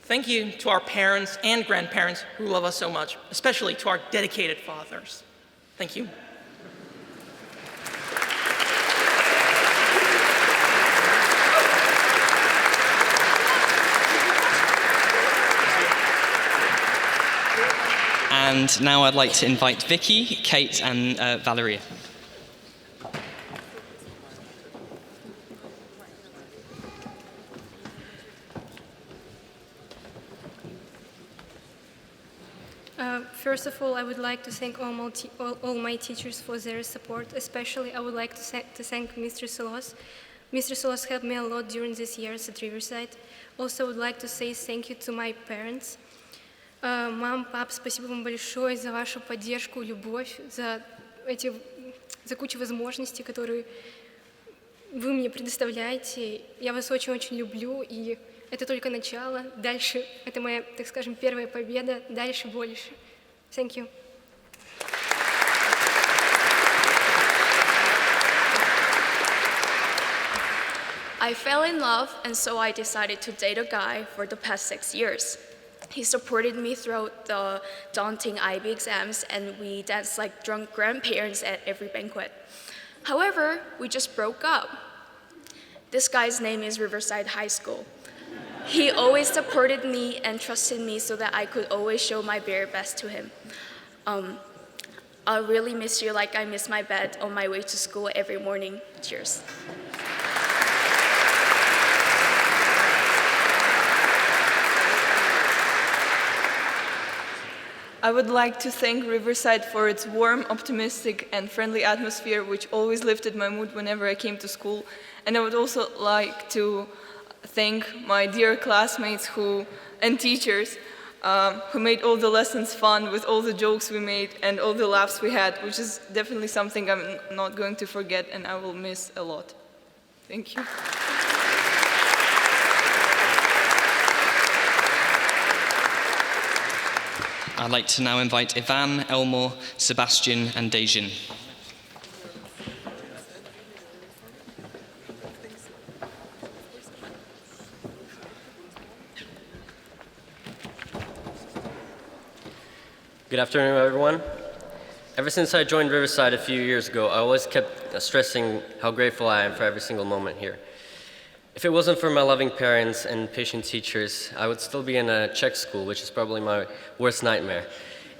Speaker 6: Thank you to our parents and grandparents who love us so much, especially to our dedicated fathers. Thank you.
Speaker 5: And now I'd like to invite Vicky, Kate, and Valeria.
Speaker 7: First of all, I would like to thank all my teachers for their support. Especially, I would like to thank Mr. Solos. Mr. Solos helped me a lot during these years at Riverside. Also, I would like to say thank you to my parents. Мам, пап, спасибо вам большое за вашу поддержку, любовь, за кучу возможностей, которые вы мне предоставляете. Я вас очень-очень люблю, и это только начало. Дальше, это моя, так скажем, первая победа. Дальше больше. Thank you.
Speaker 10: I fell in love, and so I decided to date a guy for the past 6 years. He supported me throughout the daunting IB exams, and we danced like drunk grandparents at every banquet. However, we just broke up. This guy's name is Riverside High School. He always supported me and trusted me so that I could always show my very best to him. I'll really miss you like I miss my bed on my way to school every morning. Cheers.
Speaker 8: I would like to thank Riverside for its warm, optimistic, and friendly atmosphere, which always lifted my mood whenever I came to school. And I would also like to thank my dear classmates and teachers who made all the lessons fun with all the jokes we made and all the laughs we had, which is definitely something I'm not going to forget and I will miss a lot. Thank you.
Speaker 5: I'd like to now invite Ivan, Elmore, Sebastian, and Dae Jin.
Speaker 12: Good afternoon, everyone. Ever since I joined Riverside a few years ago, I always kept stressing how grateful I am for every single moment here. If it wasn't for my loving parents and patient teachers, I would still be in a Czech school, which is probably my worst nightmare.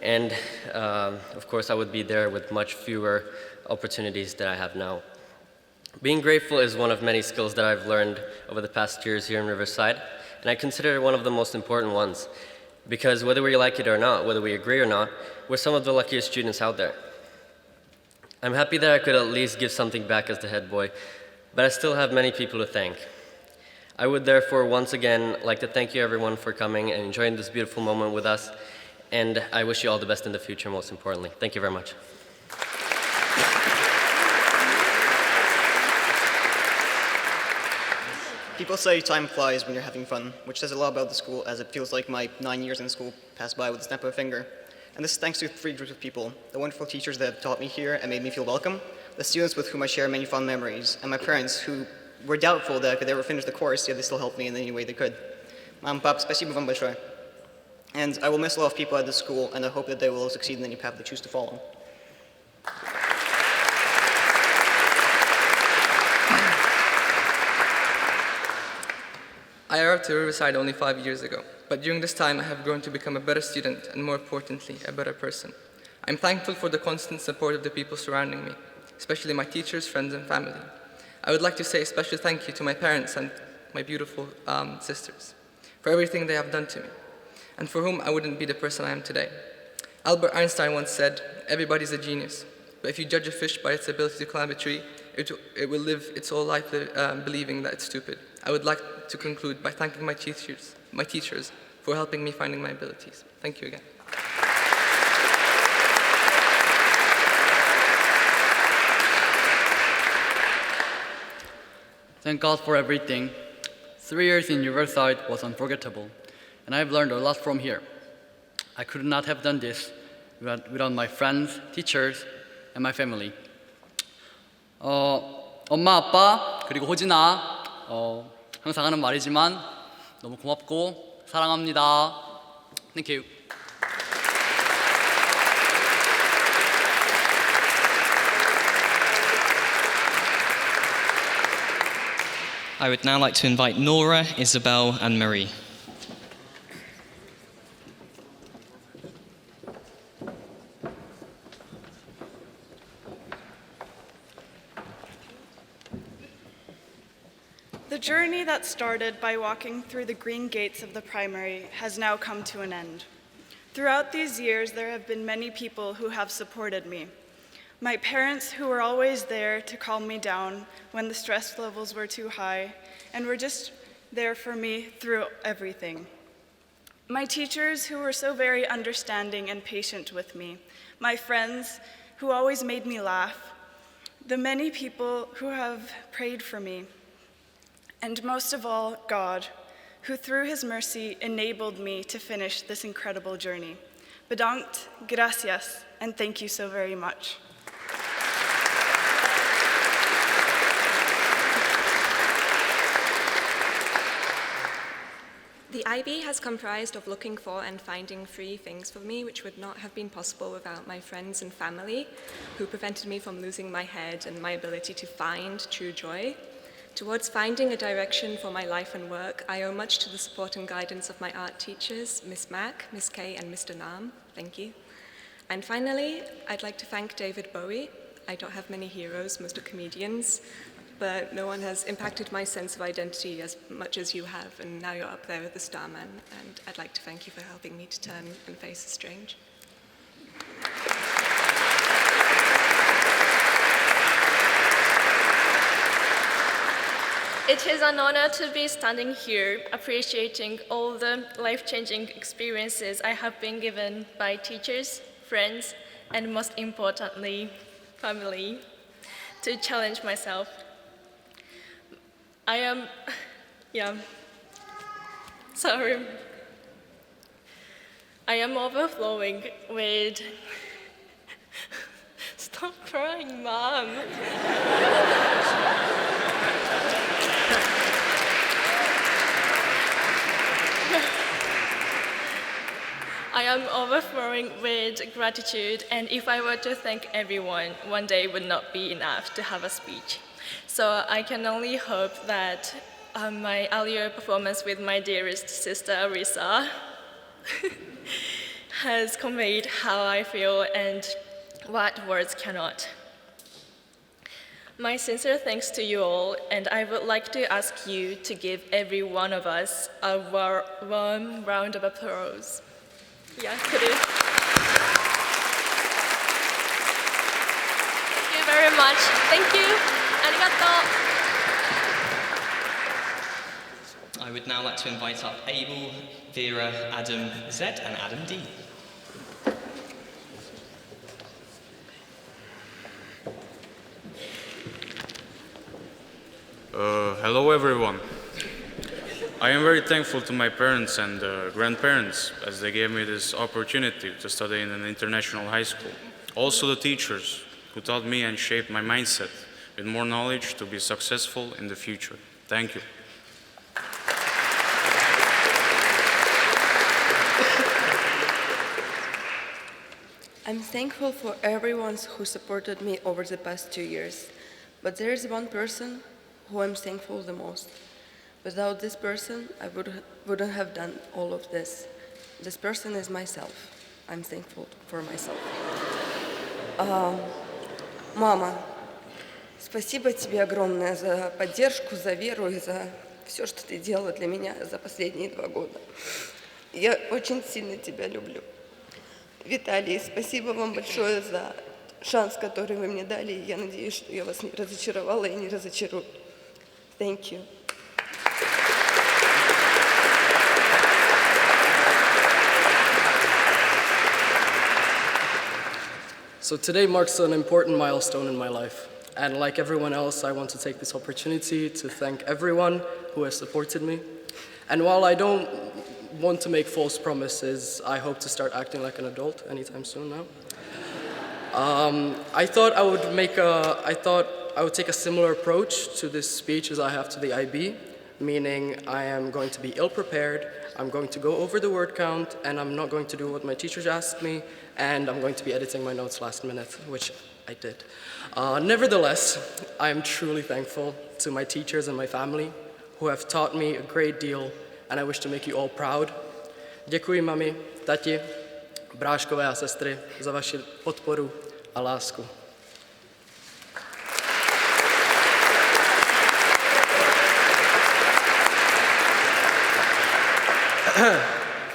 Speaker 12: And of course, I would be there with much fewer opportunities that I have now. Being grateful is one of many skills that I've learned over the past years here in Riverside, and I consider it one of the most important ones. Because whether we like it or not, whether we agree or not, we're some of the luckiest students out there. I'm happy that I could at least give something back as the head boy, but I still have many people to thank. I would therefore once again like to thank you everyone for coming and enjoying this beautiful moment with us, and I wish you all the best in the future, most importantly. Thank you very much.
Speaker 13: People say time flies when you're having fun, which says a lot about the school, as it feels like my 9 years in school passed by with a snap of a finger. And this is thanks to 3 groups of people: the wonderful teachers that have taught me here and made me feel welcome, the students with whom I share many fond memories, and my parents who were doubtful that I could ever finish the course, yet they still helped me in any way they could. Mom, Pap, спасибо вам большое. And I will miss a lot of people at this school, and I hope that they will succeed in any path they choose to follow.
Speaker 14: I arrived to Riverside only 5 years ago, but during this time I have grown to become a better student and, more importantly, a better person. I'm thankful for the constant support of the people surrounding me, especially my teachers, friends, and family. I would like to say a special thank you to my parents and my beautiful sisters for everything they have done to me, and for whom I wouldn't be the person I am today. Albert Einstein once said, "Everybody's a genius, but if you judge a fish by its ability to climb a tree, it will live its whole life believing that it's stupid." I would like to conclude by thanking my teachers for helping me finding my abilities. Thank you again.
Speaker 25: Thank God for everything. 3 years in Riverside was unforgettable, and I've learned a lot from here. I could not have done this without my friends, teachers, and my family. 엄마, 아빠, 그리고 호진아, 항상 하는 말이지만 너무 고맙고 사랑합니다. Thank you.
Speaker 5: I would now like to invite Nora, Isabel, and Marie.
Speaker 26: The journey that started by walking through the green gates of the primary has now come to an end.
Speaker 15: Throughout these years, there have been many people who have supported me. My parents, who were always there to calm me down when the stress levels were too high, and were just there for me through everything. My teachers, who were so very understanding and patient with me. My friends, who always made me laugh. The many people who have prayed for me. And most of all, God, who through his mercy enabled me to finish this incredible journey. Bedankt, gracias, and thank you so very much.
Speaker 16: The IB has comprised of looking for and finding 3 things for me which would not have been possible without my friends and family, who prevented me from losing my head and my ability to find true joy. Towards finding a direction for my life and work, I owe much to the support and guidance of my art teachers, Miss Mack, Miss Kay, and Mr. Nam. Thank you. And finally, I'd like to thank David Bowie. I don't have many heroes, most are comedians, but no one has impacted my sense of identity as much as you have, and now you're up there with the Starman, and I'd like to thank you for helping me to turn and face the strange.
Speaker 10: It is an honor to be standing here, appreciating all the life-changing experiences I have been given by teachers, friends, and most importantly, family, to challenge myself. I am overflowing with, stop crying, Mom. I am overflowing with gratitude, and if I were to thank everyone, one day would not be enough to have a speech. So I can only hope that my earlier performance with my dearest sister, Arisa, has conveyed how I feel and what words cannot. My sincere thanks to you all, and I would like to ask you to give every one of us a warm round of applause. Yeah, could you? Thank you very much. Thank you. Arigato.
Speaker 5: I would now like to invite up Abel, Vera, Adam Z, and Adam D.
Speaker 17: Hello everyone. I am very thankful to my parents and grandparents as they gave me this opportunity to study in an international high school. Also the teachers who taught me and shaped my mindset with more knowledge to be successful in the future. Thank you.
Speaker 18: I'm thankful for everyone who supported me over the past 2 years, but there is one person who I'm thankful the most. Without this person, I wouldn't have done all of this. This person is myself. I'm thankful for myself. Мама, спасибо тебе огромное за поддержку, за веру и за все, что ты делала для меня за последние 2 года. Я очень сильно тебя люблю. Виталий, спасибо вам большое за шанс, который вы мне дали. Я надеюсь, что я вас не разочаровала и не разочарую. Thank you.
Speaker 19: So today marks an important milestone in my life. And like everyone else, I want to take this opportunity to thank everyone who has supported me. And while I don't want to make false promises, I hope to start acting like an adult anytime soon now. I thought I would take a similar approach to this speech as I have to the IB, meaning I am going to be ill-prepared, I'm going to go over the word count, and I'm not going to do what my teachers asked me, and I'm going to be editing my notes last minute, which I did. Nevertheless, I am truly thankful to my teachers and my family who have taught me a great deal, and I wish to make you all proud. Děkuji mami, tati, bráškové a sestry za vaši podporu a lásku.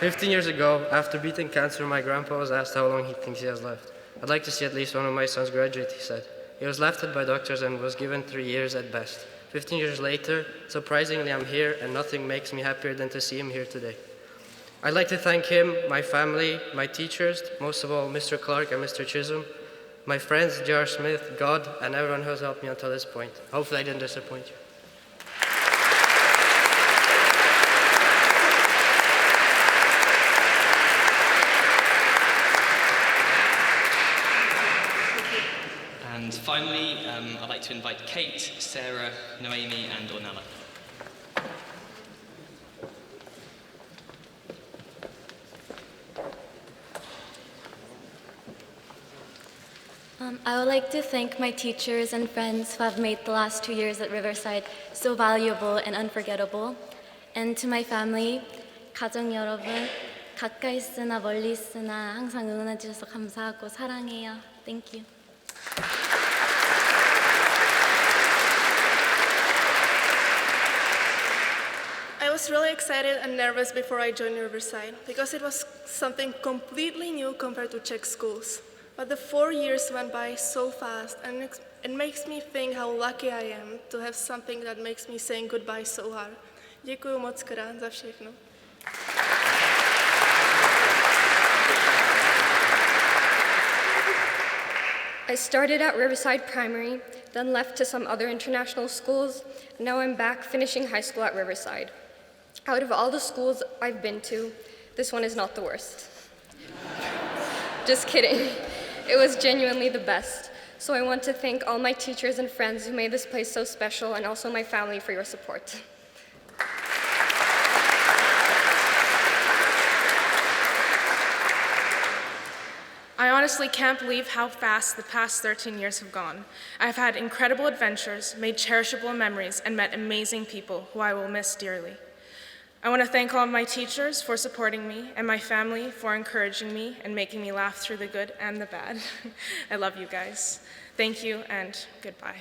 Speaker 4: 15 years ago, after beating cancer, my grandpa was asked how long he thinks he has left. I'd like to see at least one of my sons graduate, he said. He was laughed at by doctors and was given 3 years at best. 15 years later, surprisingly, I'm here, and nothing makes me happier than to see him here today. I'd like to thank him, my family, my teachers, most of all Mr. Clarke and Mr. Chisholm, my friends, J.R. Smith, God, and everyone who has helped me until this point. Hopefully I didn't disappoint you.
Speaker 5: And finally, I'd like to invite Kate, Sarah, Noemi, and Ornella.
Speaker 20: I would like to thank my teachers and friends who have made the last 2 years at Riverside so valuable and unforgettable. And to my family, 가족 여러분, 가까이 있으나 멀리 있으나 항상 응원해 주셔서 감사하고 사랑해요. Thank you.
Speaker 21: I was really excited and nervous before I joined Riverside because it was something completely new compared to Czech schools. But the 4 years went by so fast, and it makes me think how lucky I am to have something that makes me saying goodbye so hard. Děkuju moc krát za všechno.
Speaker 1: I started at Riverside Primary, then left to some other international schools, and now I'm back finishing high school at Riverside. Out of all the schools I've been to, this one is not the worst. Just kidding. It was genuinely the best. So I want to thank all my teachers and friends who made this place so special, and also my family for your support.
Speaker 22: I honestly can't believe how fast the past 13 years have gone. I've had incredible adventures, made cherishable memories, and met amazing people who I will miss dearly. I want to thank all of my teachers for supporting me and my family for encouraging me and making me laugh through the good and the bad. I love you guys. Thank you and goodbye.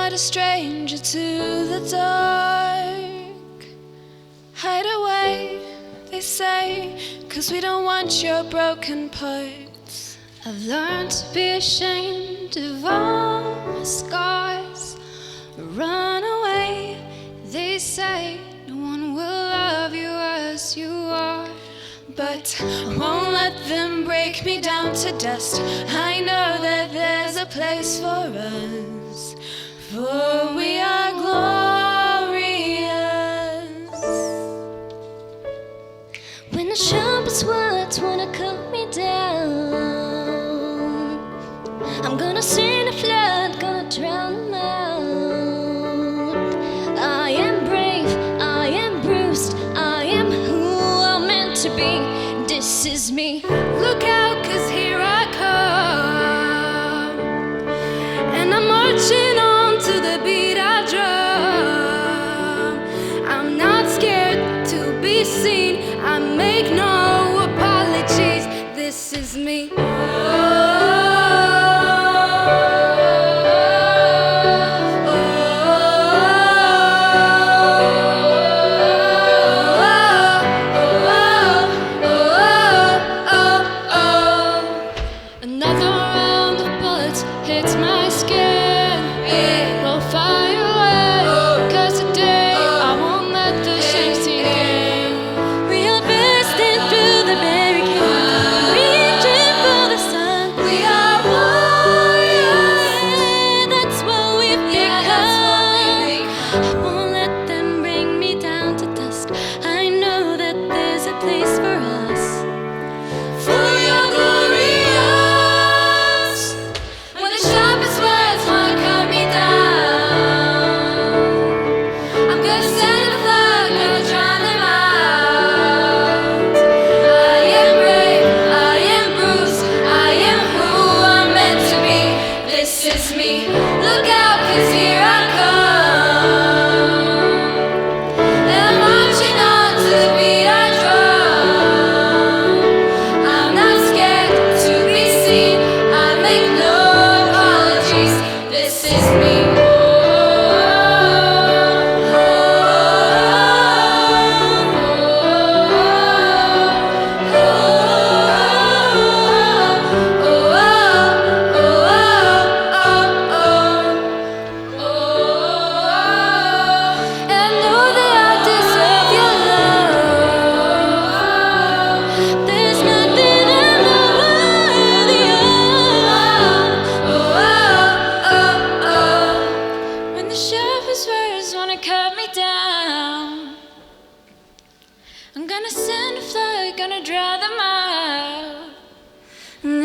Speaker 9: A stranger to the dark. Hide away, they say, 'cause we don't want your broken parts. I've learned to be ashamed of all my scars. Run away, they say, no one will love you as you are. But I won't let them break me down to dust. I know that there's a place for us, for we are glorious. When the sharpest words wanna cut me down, I'm gonna send a flood, gonna drown them out. I am brave, I am bruised, I am who I'm meant to be. This is me. Look out, 'cause here I come, and I'm marching on to the beat I drum. I'm not scared to be seen. I make no apologies. This is me.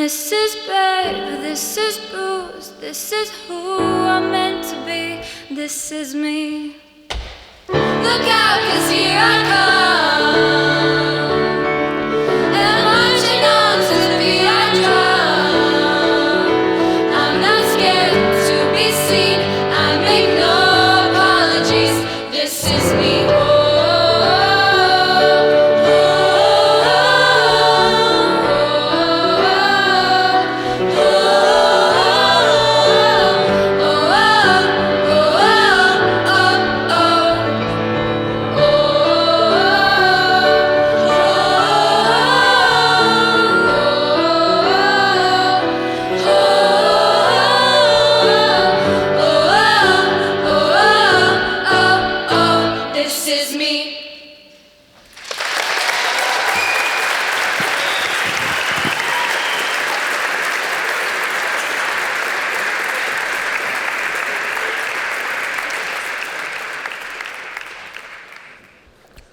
Speaker 9: this is babe, this is Bruce, this is who I'm meant to be, this is me. Look out, 'cause here I come, and marching on to the beat I drum. I'm not scared to be seen, I make no apologies, this is me.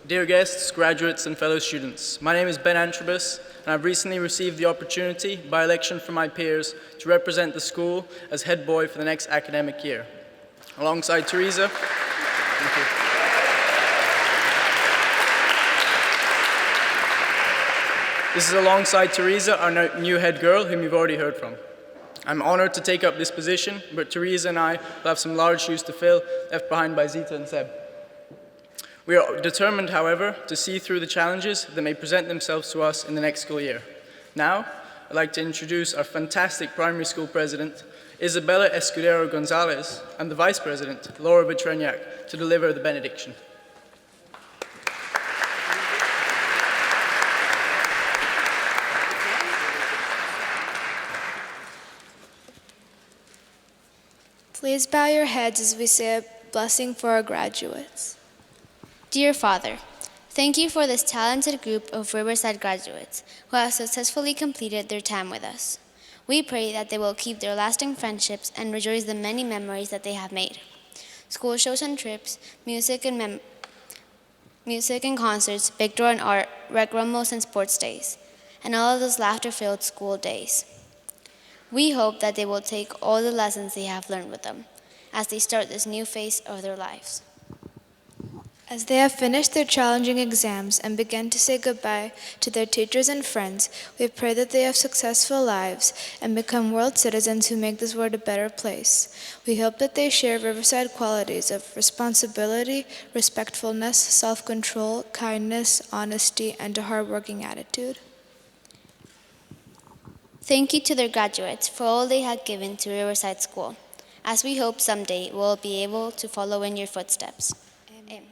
Speaker 2: Dear guests, graduates, and fellow students, my name is Ben Antrobus, and I've recently received the opportunity, by election from my peers, to represent the school as head boy for the next academic year. Alongside Tereza, This is alongside Tereza, our new head girl, whom you've already heard from. I'm honored to take up this position, but Tereza and I will have some large shoes to fill, left behind by Zita and Seb. We are determined, however, to see through the challenges that may present themselves to us in the next school year. Now, I'd like to introduce our fantastic primary school president, Isabella Escudero Gonzalez, and the vice president, Laura Vitreniak, to deliver the benediction.
Speaker 3: Please bow your heads as we say a blessing for our graduates.
Speaker 20: Dear Father, thank you for this talented group of Riverside graduates who have successfully completed their time with us. We pray that they will keep their lasting friendships and rejoice the many memories that they have made. School shows and trips, music and concerts, big door and art, rec rumbles and sports days, and all of those laughter-filled school days. We hope that they will take all the lessons they have learned with them as they start this new phase of their lives.
Speaker 3: As they have finished their challenging exams and begin to say goodbye to their teachers and friends, we pray that they have successful lives and become world citizens who make this world a better place. We hope that they share Riverside qualities of responsibility, respectfulness, self-control, kindness, honesty, and a hardworking attitude.
Speaker 20: Thank you to their graduates for all they have given to Riverside School, as we hope someday we'll be able to follow in your footsteps. Amen.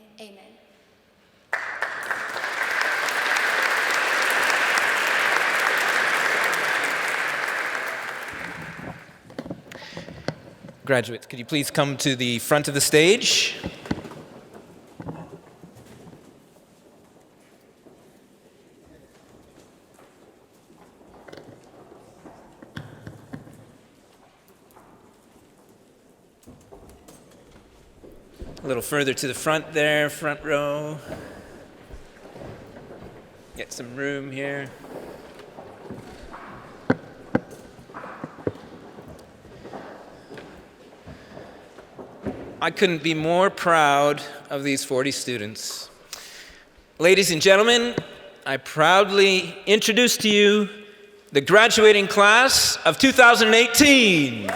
Speaker 11: Graduates, could you please come to the front of the stage? A little further to the front there, front row. Get some room here. I couldn't be more proud of these 40 students. Ladies and gentlemen, I proudly introduce to you the graduating class of 2018.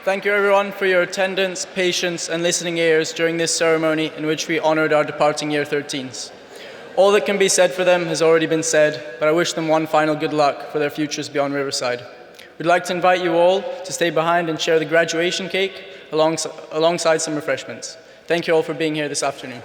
Speaker 2: Thank you everyone for your attendance, patience, and listening ears during this ceremony in which we honored our departing year 13s. All that can be said for them has already been said, but I wish them one final good luck for their futures beyond Riverside. We'd like to invite you all to stay behind and share the graduation cake alongside some refreshments. Thank you all for being here this afternoon.